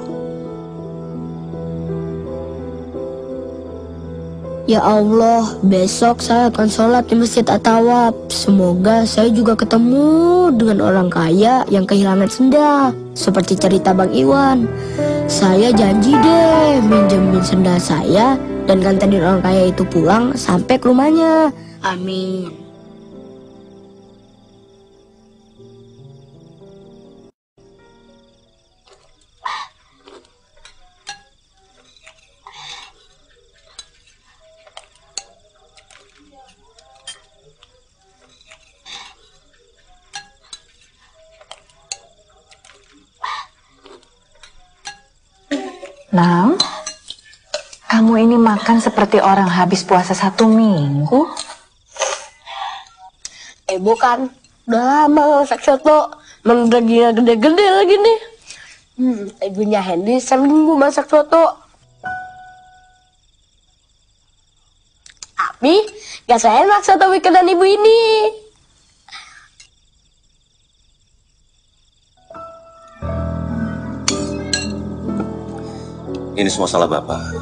Ya Allah, besok saya akan sholat di Masjid At-Tawab. Semoga saya juga ketemu dengan orang kaya yang kehilangan sendal. Seperti cerita Bang Iwan. Saya janji deh minjemin sendal saya dan nganterin orang kaya itu pulang sampai ke rumahnya. Amin. Nang, kamu ini makan seperti orang habis puasa 1 minggu. Ibu kan udah lama masak soto, emang dagingnya gede-gede lagi nih. Ibunya Hendy seminggu masak soto. Tapi gak seenak soto bikinan ibu ini. Ini semua salah Bapak.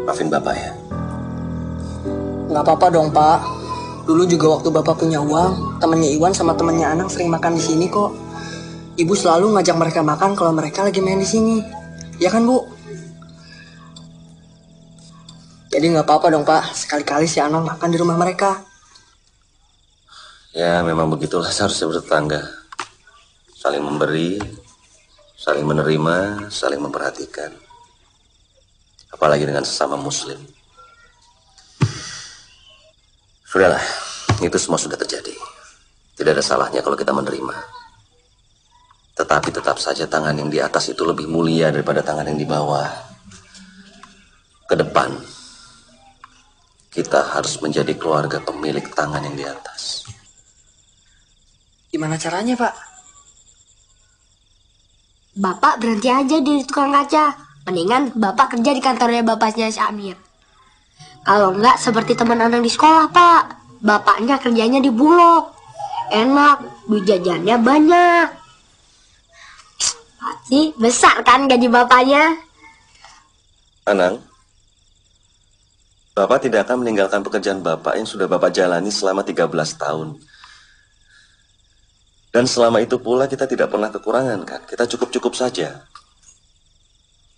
Maafin Bapak ya. Nggak apa-apa dong Pak. Dulu juga waktu Bapak punya uang, temannya Iwan sama temannya Anang sering makan di sini kok. Ibu selalu ngajak mereka makan kalau mereka lagi main di sini. Ya kan Bu? Jadi nggak apa-apa dong Pak. Sekali-kali si Anang makan di rumah mereka. Ya memang begitulah seharusnya bertetangga. Saling memberi, saling menerima, saling memperhatikan. Apalagi dengan sesama muslim. Sudahlah, itu semua sudah terjadi. Tidak ada salahnya kalau kita menerima. Tetapi tetap saja tangan yang di atas itu lebih mulia daripada tangan yang di bawah. Ke depan, kita harus menjadi keluarga pemilik tangan yang di atas. Gimana caranya Pak? Bapak berhenti aja di tukang kaca. Mendingan Bapak kerja di kantornya bapaknya si Amir. Kalau enggak seperti teman Anang di sekolah, Pak. Bapaknya kerjanya di Bulog. Enak, duit jajannya banyak. Pasti besar kan gaji bapaknya? Anang, Bapak tidak akan meninggalkan pekerjaan Bapak yang sudah Bapak jalani selama 13 tahun. Dan selama itu pula kita tidak pernah kekurangan kan? Kita cukup-cukup saja.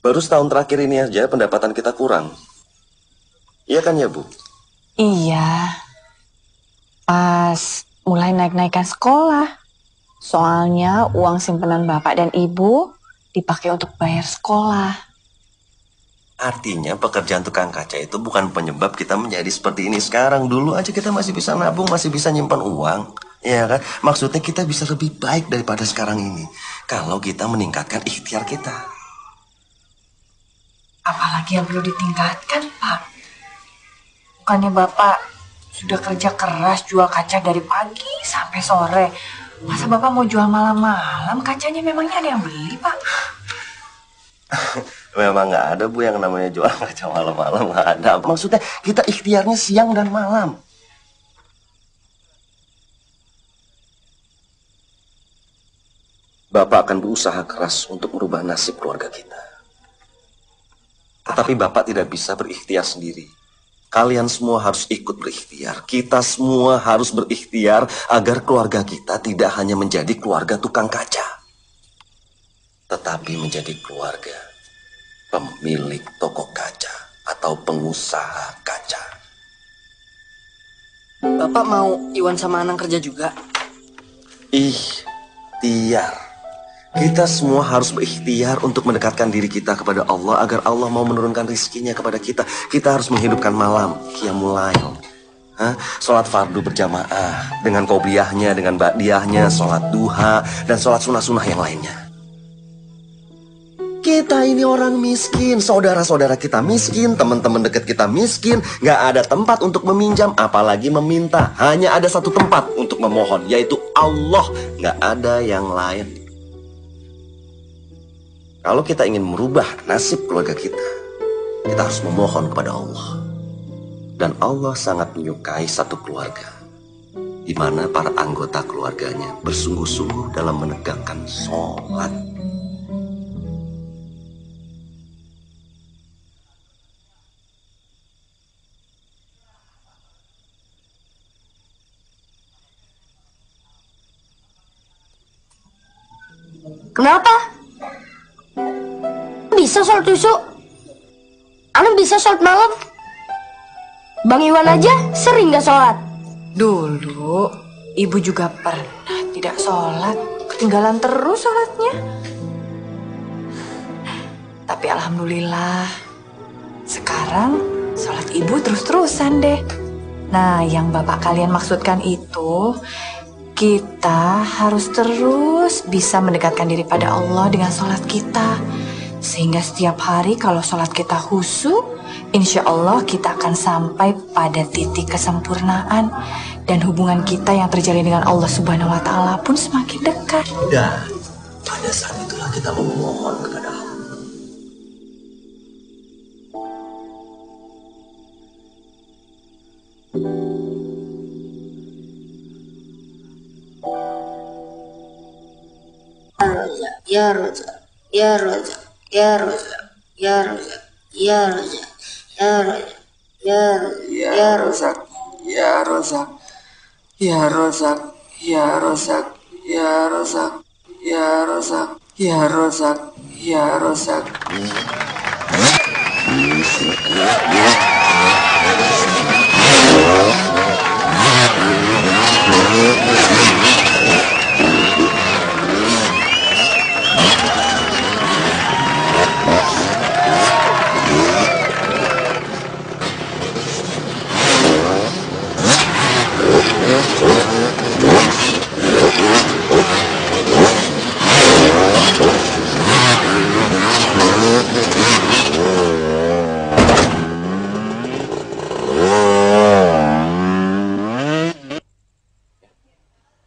Baru setahun terakhir ini aja pendapatan kita kurang. Iya kan ya Bu? Iya. Pas mulai naik-naikan sekolah. Soalnya uang simpanan Bapak dan Ibu dipakai untuk bayar sekolah. Artinya pekerjaan tukang kaca itu bukan penyebab kita menjadi seperti ini sekarang. Dulu aja kita masih bisa nabung, masih bisa nyimpan uang. Ya kan? Maksudnya kita bisa lebih baik daripada sekarang ini. Kalau kita meningkatkan ikhtiar kita. Apalagi yang perlu ditingkatkan, Pak. Bukannya Bapak sudah kerja keras jual kaca dari pagi sampai sore. Masa Bapak mau jual malam-malam? Kacanya memangnya ada yang beli, Pak? Memang nggak ada Bu yang namanya jual kaca malam-malam, nggak ada. Maksudnya kita ikhtiarnya siang dan malam. Bapak akan berusaha keras untuk merubah nasib keluarga kita. Tetapi Bapak tidak bisa berikhtiar sendiri. Kalian semua harus ikut berikhtiar. Kita semua harus berikhtiar agar keluarga kita tidak hanya menjadi keluarga tukang kaca, tetapi menjadi keluarga pemilik toko kaca atau pengusaha kaca. Bapak mau Iwan sama Anang kerja juga? Ikhtiar. Kita semua harus berikhtiar untuk mendekatkan diri kita kepada Allah agar Allah mau menurunkan rizkinya kepada kita. Kita harus menghidupkan malam, qiyamul lail. Sholat fardu berjamaah dengan qobliyahnya, dengan ba'diyahnya, sholat duha, dan sholat sunnah-sunnah yang lainnya. Kita ini orang miskin, saudara-saudara kita miskin, teman-teman dekat kita miskin, nggak ada tempat untuk meminjam, apalagi meminta. Hanya ada satu tempat untuk memohon, yaitu Allah, nggak ada yang lain. Kalau kita ingin merubah nasib keluarga kita harus memohon kepada Allah. Dan Allah sangat menyukai satu keluarga, di mana para anggota keluarganya bersungguh-sungguh dalam menegakkan sholat. Kenapa? Bisa sholat susu? Ana bisa sholat malam? Bang Iwan aja sering gak sholat. Dulu, ibu juga pernah tidak sholat. Ketinggalan terus sholatnya. Tapi alhamdulillah, sekarang sholat ibu terus-terusan deh. Nah, yang bapak kalian maksudkan itu, kita harus terus bisa mendekatkan diri pada Allah dengan sholat kita. Sehingga setiap hari kalau sholat kita khusyuk, insya Allah kita akan sampai pada titik kesempurnaan. Dan hubungan kita yang terjalin dengan Allah Subhanahu wa Ta'ala pun semakin dekat. Dan pada saat itulah kita memohon kepada Allah. Ya Raja, ya Raja, ya Raja, ya Raja, ya Raja, ya Raja, ya Raja, ya Raja, ya Raja, ya Raja, ya Raja, ya Raja, ya Raja, ya Raja, ya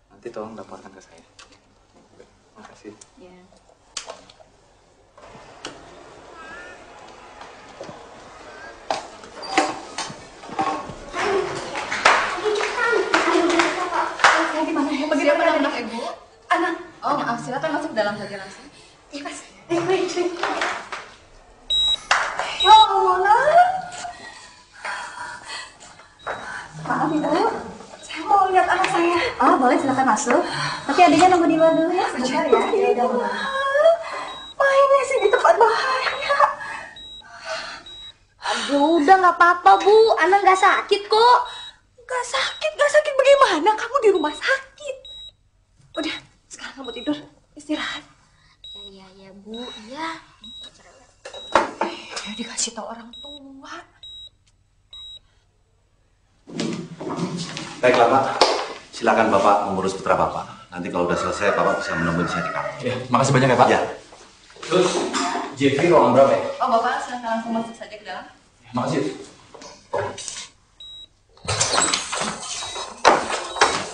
Nanti tolong laporkan ke saya. Makasih. Ya. Gimana ya? Bagaimana anak ibu? Anak. Oh maaf, silakan masuk dalam saja langsung. Iya mas. Baik. Ya Allah, Nak. Maaf ibu, saya mau lihat anak saya. Oh boleh, silakan masuk. Tapi adanya nunggu di luar dulu ya, sebentar ya. Ya udah. Mainnya sih di tempat bahaya. Aduh, udah nggak apa-apa Bu, Ana nggak sakit kok. Gak sakit bagaimana? Kamu di rumah sakit. Udah, sekarang kamu tidur, istirahat. Ya Bu, ya. Ya dikasih tahu orang tua. Baiklah Pak, silakan Bapak mengurus putra Bapak. Nanti kalau udah selesai Bapak bisa menemui saya di kamar. Ya, makasih banyak ya Pak. Ya. Terus, Jeffrey ruangan berapa ya? Oh Bapak, silakan langsung masuk saja ke dalam. Makasih.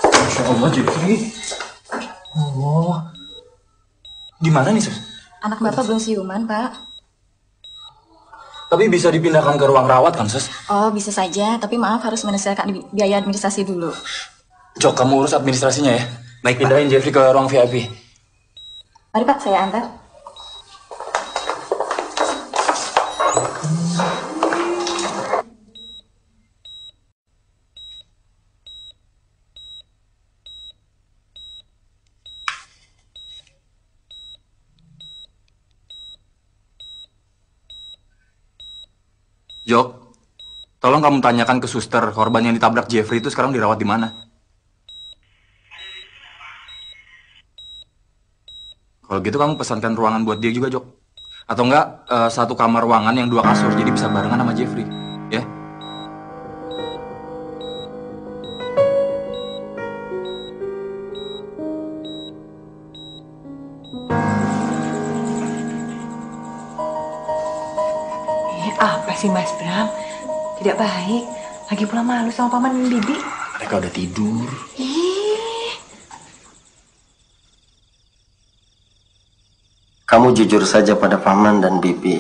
Masya Allah, Jeffrey. Oh, gimana nih, Sus? Anak Bapak belum siuman, Pak. Tapi bisa dipindahkan ke ruang rawat kan, Sus? Oh, bisa saja. Tapi maaf harus menyelesaikan biaya administrasi dulu. Jok, kamu urus administrasinya ya. Baik, pindahin Jeffrey ke ruang VIP. Mari Pak, saya antar. Jok, tolong kamu tanyakan ke suster korban yang ditabrak Jeffrey itu sekarang dirawat di mana. Kalau gitu kamu pesankan ruangan buat dia juga, Jok. Atau enggak, satu kamar ruangan yang 2 kasur, jadi bisa barengan sama Jeffrey. Ya? Lihat apa sih Mas Bram? Tidak baik. Lagi pula malu sama paman dan bibi. Mereka udah tidur. Kamu jujur saja pada paman dan bibi.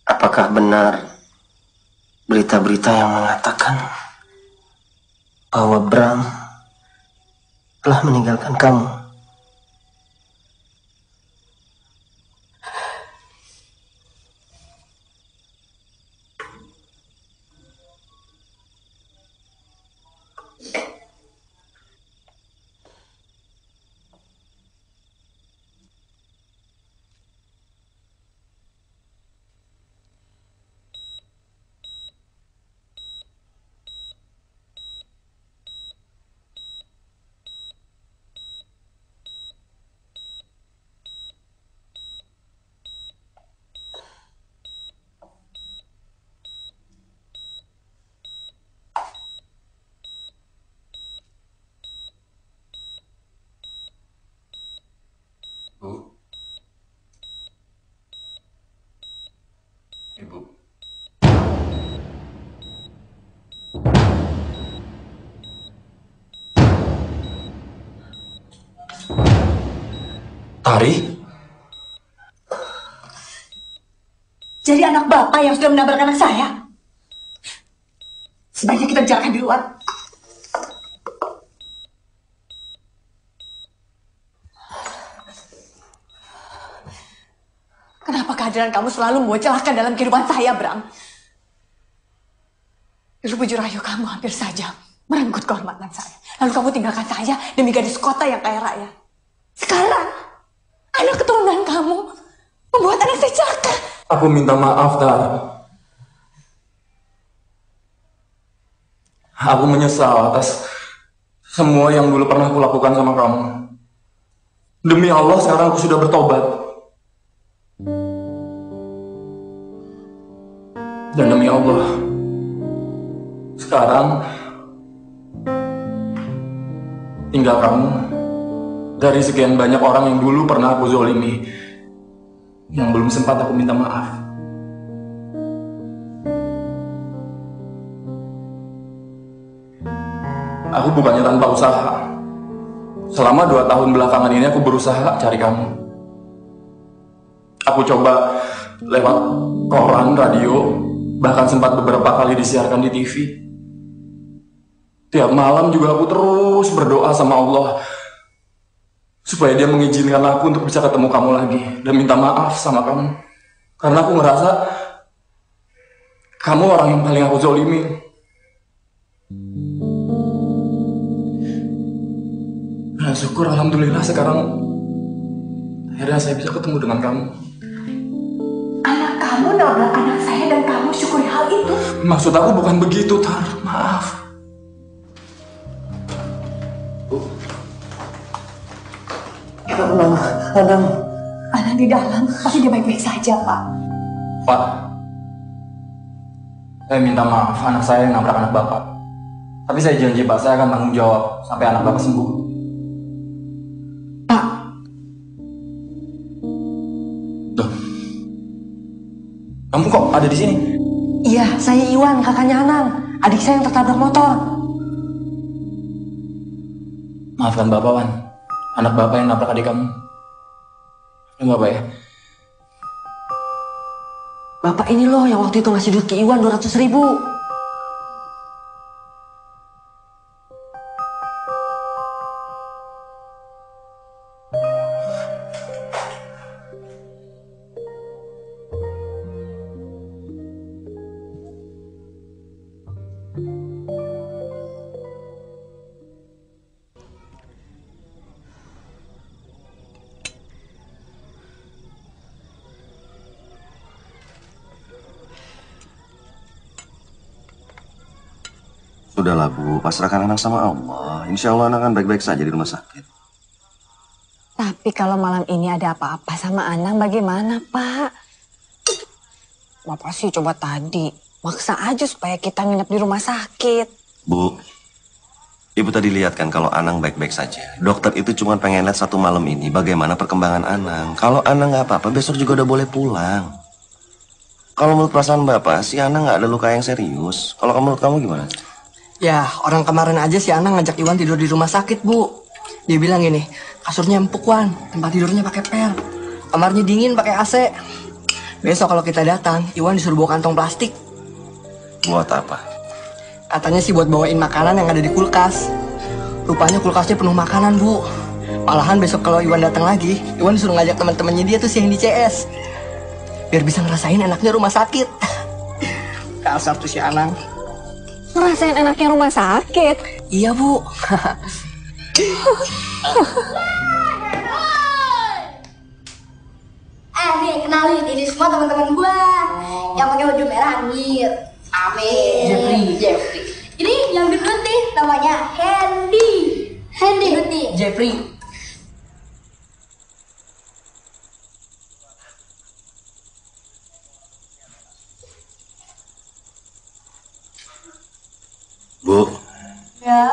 Apakah benar berita-berita yang mengatakan bahwa Bram telah meninggalkan kamu? Ibu. Tari? Jadi anak bapak yang sudah menabrak anak saya? Sebaiknya kita bicarakan di luar. Kenapa kehadiran kamu selalu membawa celaka dalam kehidupan saya, Bram? Dulu bujur rayu kamu hampir saja merenggut kehormatan saya. Lalu kamu tinggalkan saya demi gadis kota yang kaya raya. Sekarang, anak keturunan kamu membuat anak saya celaka. Aku minta maaf, Tar. Aku menyesal atas semua yang dulu pernah aku lakukan sama kamu. Demi Allah, sekarang aku sudah bertobat. Dan demi Allah, sekarang tinggal kamu dari sekian banyak orang yang dulu pernah aku zolimi, yang belum sempat aku minta maaf. Aku bukannya tanpa usaha. Selama 2 tahun belakangan ini aku berusaha cari kamu. Aku coba lewat koran, radio, bahkan sempat beberapa kali disiarkan di TV. Tiap malam juga aku terus berdoa sama Allah supaya dia mengizinkan aku untuk bisa ketemu kamu lagi dan minta maaf sama kamu. Karena aku ngerasa kamu orang yang paling aku zolimi. Nah, syukur alhamdulillah sekarang akhirnya saya bisa ketemu dengan kamu. Anak kamu nabrak anak saya dan kamu syukuri hal itu. Maksud aku bukan begitu, Tar. Maaf. Adam. Adam di dalam, pasti dia baik-baik saja, Pak. Pak, saya minta maaf, anak saya yang nabrak anak Bapak. Tapi saya janji, Pak, saya akan tanggung jawab sampai anak Bapak sembuh. Pak. Loh, kamu kok ada di sini? Iya, saya Iwan, kakaknya Anang. Adik saya yang tertabrak motor. Maafkan Bapak, Wan. Anak Bapak yang nabrak adik kamu. Enggak, Bapak ya? Bapak ini loh yang waktu itu ngasih duit ke Iwan 200.000. Sudahlah Bu, pasrahkan anak sama Allah. Insya Allah anak akan baik-baik saja di rumah sakit. Tapi kalau malam ini ada apa-apa sama Anang bagaimana, Pak? Bapak sih coba tadi maksa aja supaya kita nginep di rumah sakit. Bu, Ibu tadi lihat kan kalau Anang baik-baik saja. Dokter itu cuma pengen lihat 1 malam ini bagaimana perkembangan Anang. Kalau Anang nggak apa-apa, besok juga udah boleh pulang. Kalau menurut perasaan Bapak, si Ana nggak ada luka yang serius. Kalau menurut kamu gimana? Ya, orang kemarin aja si Ana ngajak Iwan tidur di rumah sakit, Bu. Dia bilang gini, kasurnya empuk, Wan. Tempat tidurnya pakai pel. Kamarnya dingin pakai AC. Besok kalau kita datang, Iwan disuruh bawa kantong plastik. Buat apa? Katanya sih buat bawain makanan yang ada di kulkas. Rupanya kulkasnya penuh makanan, Bu. Malahan besok kalau Iwan datang lagi, Iwan disuruh ngajak teman-temannya dia tuh sih yang di CS. Biar bisa ngerasain enaknya rumah sakit. Kasar tuh si Anang. Ngerasain enaknya rumah sakit? Iya, Bu. Nih, kenalin, ini semua teman-teman gua. Yang pakai baju merah, Amir. Jeffrey. Ini yang gendut nih, namanya Hendy. Jeffrey. Bu, Ya.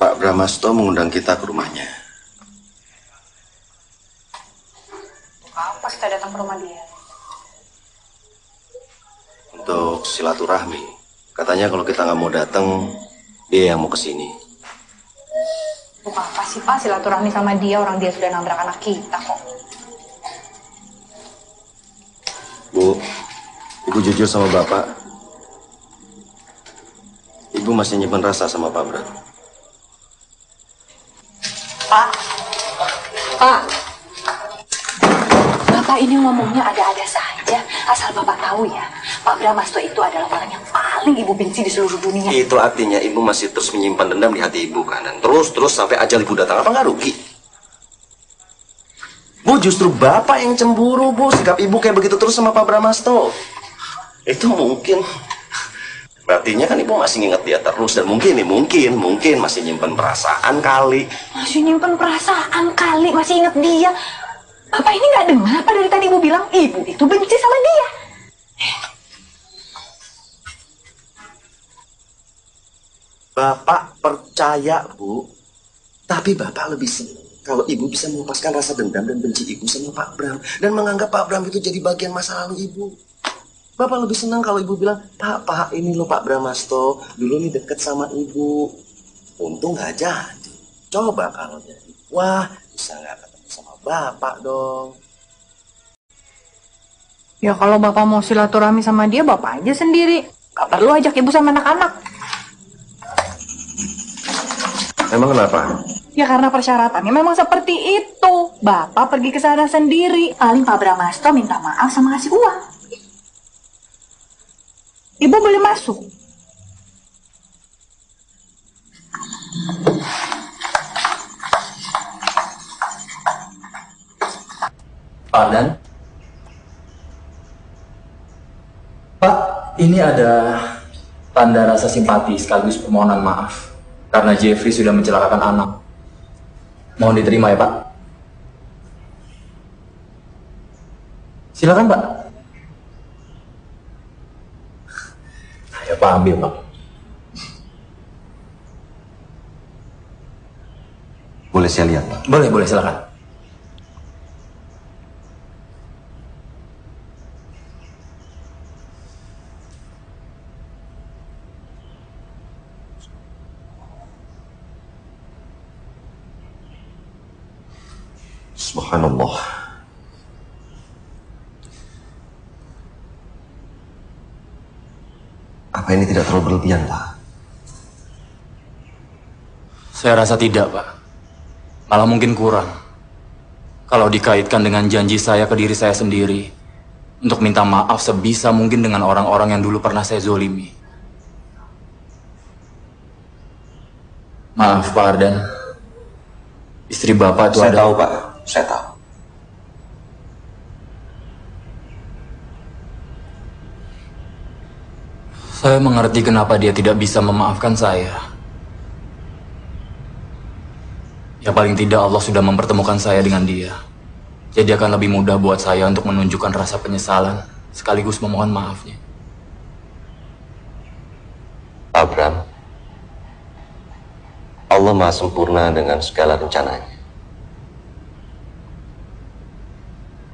Pak Brahmasto mengundang kita ke rumahnya. Apa kita datang ke rumah dia? Untuk silaturahmi. Katanya kalau kita nggak mau datang, dia yang mau kesini. Untuk apa sih Pak silaturahmi sama dia, orang dia sudah nabrak anak kita kok. Bu, Ibu jujur sama Bapak. Ibu masih nyimpen rasa sama Pak Bram. Pak. Bapak ini ngomongnya ada-ada saja. Asal Bapak tahu ya, Pak Brahmasto itu adalah orang yang paling Ibu benci di seluruh dunia. Itu artinya Ibu masih terus menyimpan dendam di hati Ibu kan? Dan terus sampai ajal Ibu datang. Apa nggak rugi? Bu, justru Bapak yang cemburu, Bu. Sikap Ibu kayak begitu terus sama Pak Brahmasto. Itu mungkin. Artinya kan Ibu masih nginget dia terus. Dan mungkin masih nyimpen perasaan kali. Masih nyimpen perasaan kali, masih inget dia. Bapak ini nggak dengar apa dari tadi Ibu bilang Ibu itu benci sama dia. Bapak percaya, Bu. Tapi Bapak lebih senang kalau Ibu bisa melepaskan rasa dendam dan benci Ibu sama Pak Bram. Dan menganggap Pak Bram itu jadi bagian masa lalu Ibu. Bapak lebih senang kalau Ibu bilang, Pak, ini loh Pak Brahmasto, dulu nih deket sama Ibu. Untung nggak jadi. Coba kalau jadi, wah bisa nggak ketemu sama Bapak dong. Ya kalau Bapak mau silaturahmi sama dia, Bapak aja sendiri. Gak perlu ajak Ibu sama anak-anak. Emang kenapa? Ya karena persyaratannya memang seperti itu. Bapak pergi ke sana sendiri. Paling Pak Brahmasto minta maaf sama ngasih uang. Ibu boleh masuk. Pak Dan? Pak, ini ada tanda rasa simpati sekaligus permohonan maaf karena Jeffrey sudah mencelakakan anak. Mohon diterima ya, Pak. Silakan, Pak. Ayo, Pak, ambil, Pak. Boleh saya lihat, Pak? Boleh, silakan. Subhanallah. Apa ini tidak terlalu berlebihan, Pak? Saya rasa tidak, Pak. Malah mungkin kurang. Kalau dikaitkan dengan janji saya ke diri saya sendiri untuk minta maaf sebisa mungkin dengan orang-orang yang dulu pernah saya zolimi. Maaf, Pak Ardan. Istri Bapak itu Saya tahu, Pak. Saya tahu. Saya mengerti kenapa dia tidak bisa memaafkan saya. Ya paling tidak Allah sudah mempertemukan saya dengan dia. Jadi akan lebih mudah buat saya untuk menunjukkan rasa penyesalan sekaligus memohon maafnya. Pak Bram, Allah Maha Sempurna dengan segala rencananya.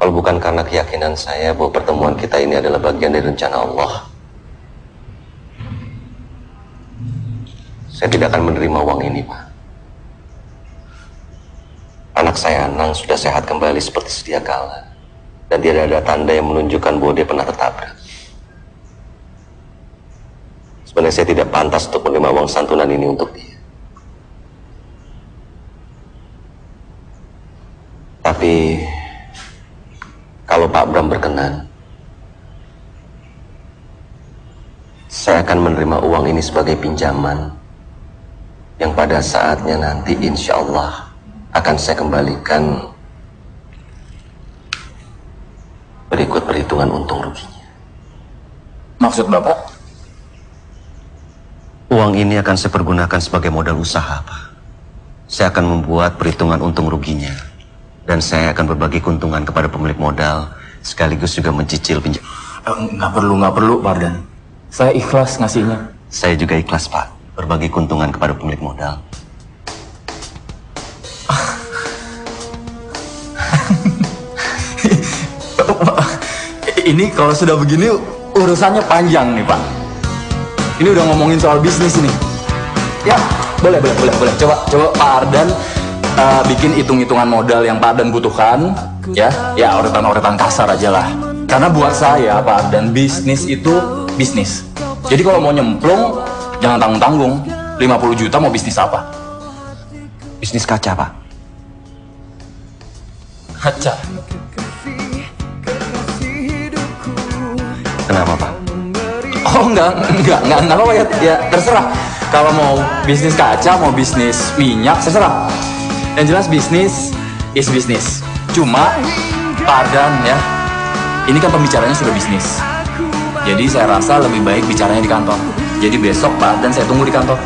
Kalau bukan karena keyakinan saya bahwa pertemuan kita ini adalah bagian dari rencana Allah, saya tidak akan menerima uang ini, Pak. Anak saya Anang sudah sehat kembali seperti sedia kala, dan tidak ada tanda yang menunjukkan bahwa dia pernah tertabrak. Sebenarnya saya tidak pantas untuk menerima uang santunan ini untuk dia. Tapi kalau Pak Bram berkenan, saya akan menerima uang ini sebagai pinjaman yang pada saatnya nanti insya Allah akan saya kembalikan berikut perhitungan untung ruginya. Maksud Bapak? Uang ini akan saya pergunakan sebagai modal usaha, Pak. Saya akan membuat perhitungan untung ruginya, dan saya akan berbagi keuntungan kepada pemilik modal, sekaligus juga mencicil pinjam. Nggak perlu, Pak Ardan. Saya ikhlas ngasihnya. Saya juga ikhlas, Pak, berbagi keuntungan kepada pemilik modal. Ini kalau sudah begini urusannya panjang nih, Pak. Ini udah ngomongin soal bisnis ini. Ya, boleh. Coba Pak Ardan bikin hitung-hitungan modal yang Pak Ardan butuhkan, ya urutan-urutan kasar aja lah. Karena buat saya, Pak Ardan, bisnis itu bisnis. Jadi kalau mau nyemplung, jangan tanggung-tanggung. 50 juta mau bisnis apa? Bisnis kaca, Pak. Kaca? Kenapa, Pak? Oh, enggak apa ya terserah. Kalau mau bisnis kaca, mau bisnis minyak, terserah. Yang jelas bisnis is bisnis. Cuma Pak Ardan ya, ini kan pembicaranya sudah bisnis. Jadi saya rasa lebih baik bicaranya di kantor. Jadi besok Pak Ardan saya tunggu di kantor.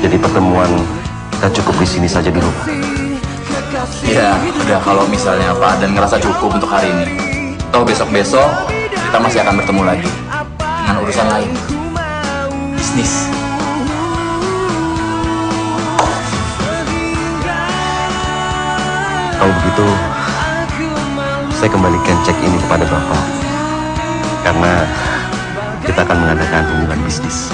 Jadi pertemuan kita cukup di sini saja dulu, Pak. Ya, udah kalau misalnya Pak Ardan ngerasa cukup untuk hari ini. Toh besok-besok kita masih akan bertemu lagi dengan urusan lain. Bisnis. Kalau begitu, saya kembalikan cek ini kepada Bapak. Karena kita akan mengadakan hubungan bisnis.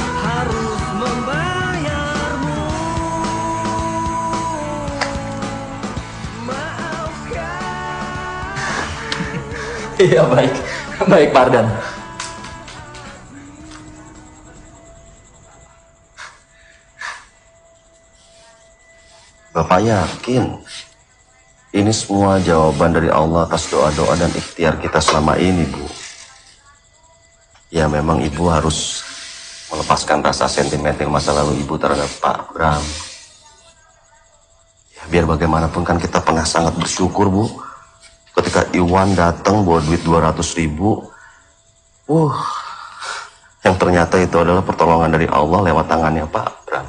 Iya, baik Pak Ardan. Bapak yakin ini semua jawaban dari Allah atas doa-doa dan ikhtiar kita selama ini, Bu? Ya memang Ibu harus melepaskan rasa sentimental masa lalu Ibu terhadap Pak Bram. Ya, biar bagaimanapun kan kita pernah sangat bersyukur, Bu. Ketika Iwan datang bawa duit 200.000, yang ternyata itu adalah pertolongan dari Allah lewat tangannya Pak Bram.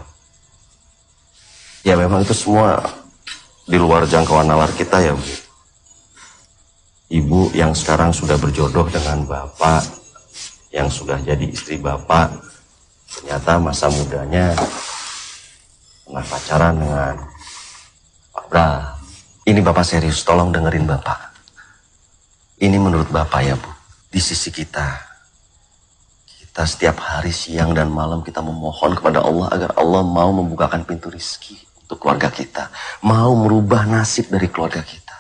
Ya memang itu semua di luar jangkauan nalar kita ya, Bu. Ibu yang sekarang sudah berjodoh dengan Bapak, yang sudah jadi istri Bapak, ternyata masa mudanya pernah pacaran dengan Pak Bram. Ini Bapak serius, tolong dengerin Bapak. Ini menurut Bapak ya, Bu, di sisi kita setiap hari siang dan malam kita memohon kepada Allah agar Allah mau membukakan pintu rizki untuk keluarga kita, mau merubah nasib dari keluarga kita.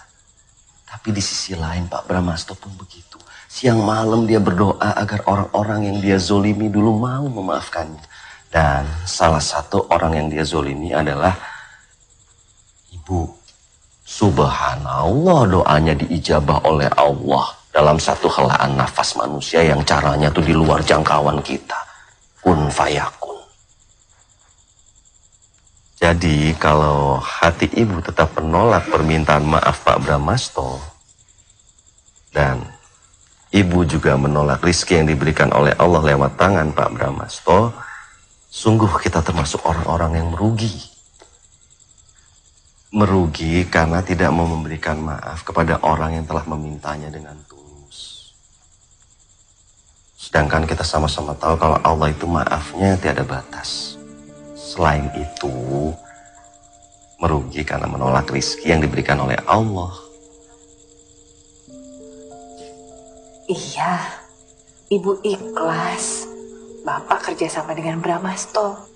Tapi di sisi lain Pak Bramasto pun begitu. Siang malam dia berdoa agar orang-orang yang dia zolimi dulu mau memaafkannya. Dan salah satu orang yang dia zolimi adalah Ibu. Subhanallah, doanya diijabah oleh Allah dalam satu helaan nafas manusia yang caranya tuh di luar jangkauan kita. Kun fayakun. Jadi kalau hati Ibu tetap menolak permintaan maaf Pak Bramasto, dan Ibu juga menolak rizki yang diberikan oleh Allah lewat tangan Pak Bramasto, sungguh kita termasuk orang-orang yang merugi. Merugi karena tidak mau memberikan maaf kepada orang yang telah memintanya dengan tulus. Sedangkan kita sama-sama tahu kalau Allah itu maafnya tiada batas. Selain itu, merugi karena menolak rizki yang diberikan oleh Allah. Iya, Ibu ikhlas. Bapak kerjasama dengan Brahmasto.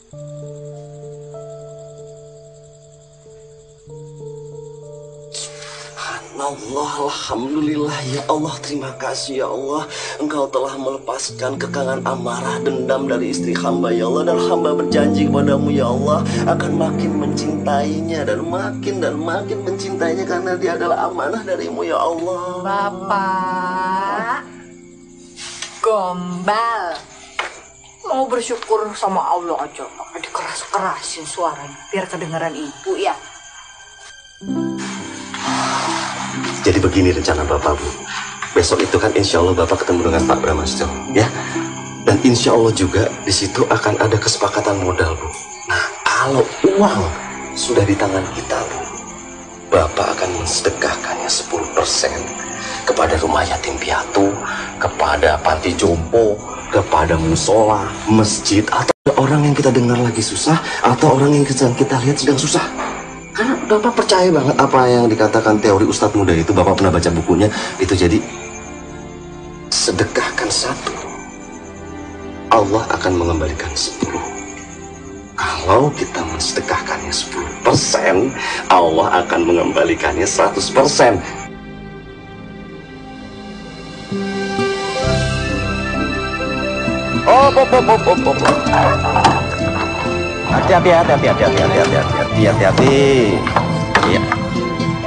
Allah, alhamdulillah ya Allah, terima kasih ya Allah. Engkau telah melepaskan kekangan amarah dendam dari istri hamba ya Allah. Dan hamba berjanji kepadamu ya Allah akan makin mencintainya dan makin mencintainya karena dia adalah amanah darimu ya Allah. Bapak gombal, mau bersyukur sama Allah aja pakai dikeras-kerasin suaranya biar kedengaran ibu ya. Jadi begini rencana Bapak, Bu. Besok itu kan insya Allah Bapak ketemu dengan Pak Brahmasto, ya. Dan insya Allah juga di situ akan ada kesepakatan modal, Bu. Nah, kalau uang sudah di tangan kita, Bu, Bapak akan mensedekahkannya 10% kepada rumah yatim piatu, kepada panti jompo, kepada musola, masjid, atau orang yang kita dengar lagi susah, atau orang yang kita lihat sedang susah. Karena Bapak percaya banget apa yang dikatakan teori Ustadz Muda itu, Bapak pernah baca bukunya, itu jadi sedekahkan 1, Allah akan mengembalikan 10. Kalau kita mensedekahkannya 10%, Allah akan mengembalikannya 100%. Oh. Hati-hati. Iya.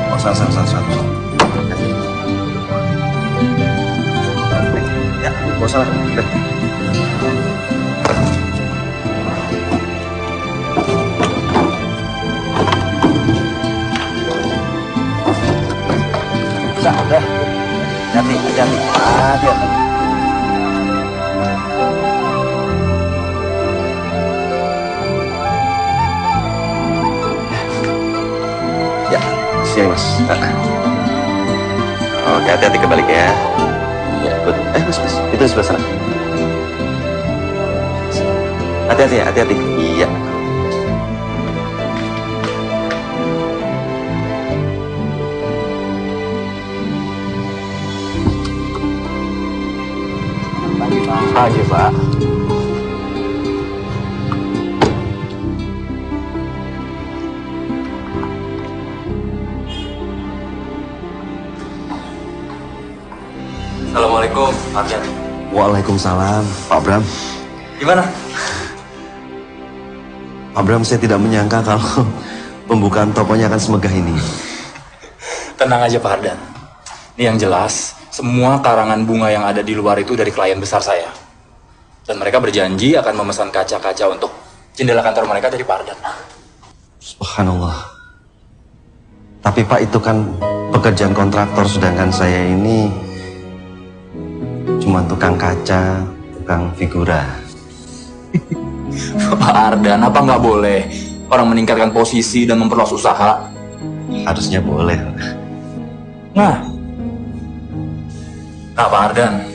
Oh, salah. Ya, oh salah. Udah. Hati-hati. Siang, Mas. Oke, hati-hati kebalik ya. Iya, betul. Mas, itu sebelah sana. Hati-hati ya, hati-hati. Iya. Pagi, Pak. Assalamualaikum, Pak Bram. Waalaikumsalam, Pak Bram. Gimana? Pak Bram, saya tidak menyangka kalau pembukaan tokonya akan semegah ini. Tenang aja Pak Ardan. Ini yang jelas, semua karangan bunga yang ada di luar itu dari klien besar saya. Dan mereka berjanji akan memesan kaca-kaca untuk jendela kantor mereka dari Pak Ardan. Subhanallah. Tapi Pak, itu kan pekerjaan kontraktor, sedangkan saya ini cuma tukang kaca, tukang figura. Pak Ardan, apa nggak boleh orang meningkatkan posisi dan memperluas usaha? Harusnya boleh. Nah Pak Ardan,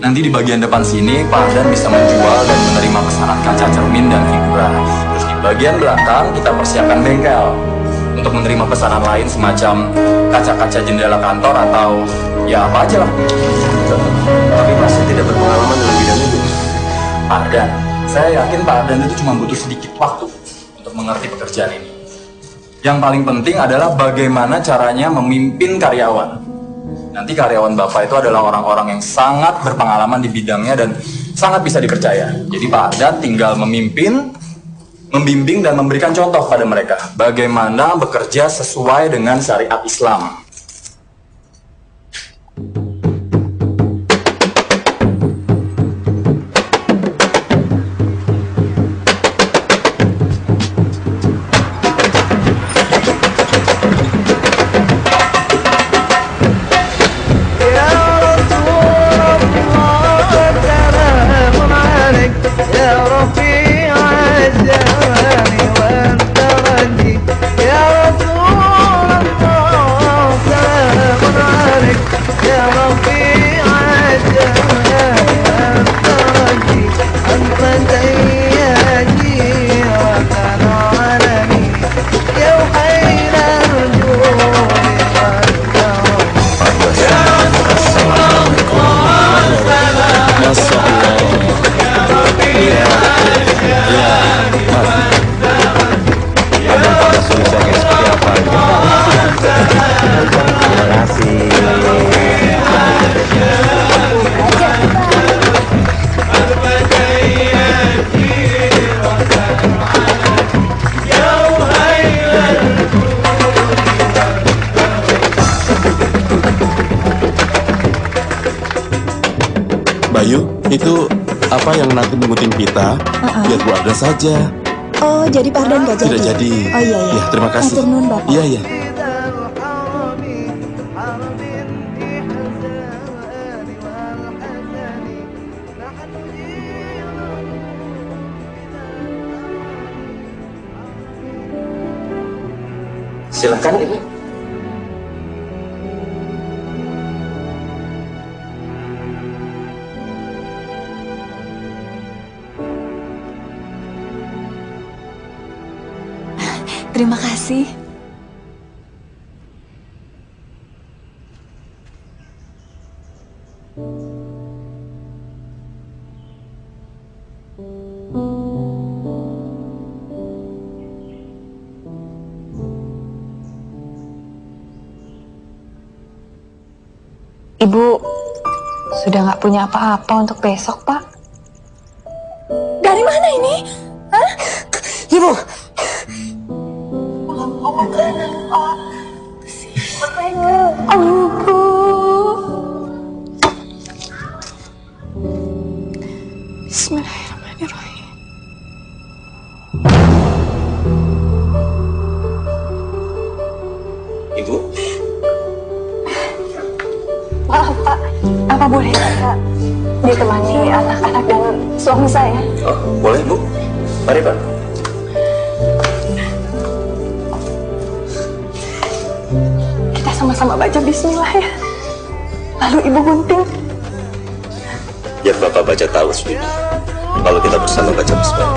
nanti di bagian depan sini Pak Ardan bisa menjual dan menerima pesanan kaca cermin dan figura. Terus di bagian belakang kita persiapkan bengkel untuk menerima pesanan lain semacam kaca-kaca jendela kantor atau ya apa aja lah. Tapi Pak, saya tidak berpengalaman dalam bidang itu. Pak Ardan, saya yakin Pak Ardan itu cuma butuh sedikit waktu untuk mengerti pekerjaan ini. Yang paling penting adalah bagaimana caranya memimpin karyawan. Nanti karyawan Bapak itu adalah orang-orang yang sangat berpengalaman di bidangnya dan sangat bisa dipercaya. Jadi Pak Ardan tinggal memimpin, membimbing dan memberikan contoh pada mereka bagaimana bekerja sesuai dengan syariat Islam. يا Ayu, itu apa yang nanti mengunting pita? Biar Bu ada saja. Oh, jadi pardon gak jadi? Tidak jadi. Oh iya, iya. Ya, terima kasih. Matur nuwun, Bapak. Iya, iya. Silakan Ibu. Terima kasih. Ibu sudah nggak punya apa-apa untuk besok, Pak. Dari mana ini? Hah? Ibu, Bu. Bismillahirrahmanirrahim. Ibu, maaf Pak, apa boleh Pak ditemani anak-anak dan suami saya? oh, boleh Bu. Mari Pak. Kita sama-sama baca bismillah ya. Lalu Ibu gunting. Biar Bapak baca tahu sendiri. Lalu kita bersama baca bismillah.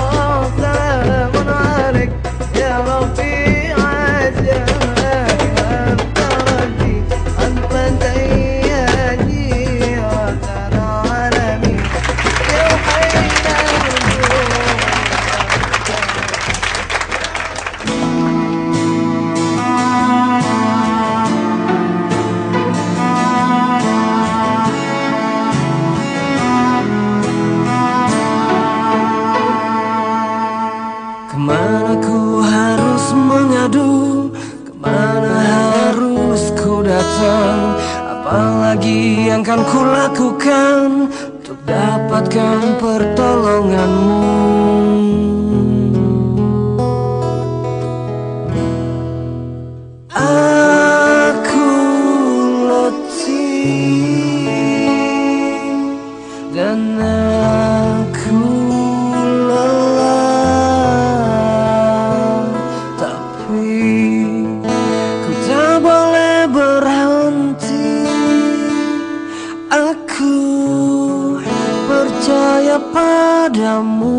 Kemana ku harus mengadu, kemana harus ku datang, apalagi yang kan ku lakukan untuk dapatkan pertolonganmu. Aku letih dan aku padamu.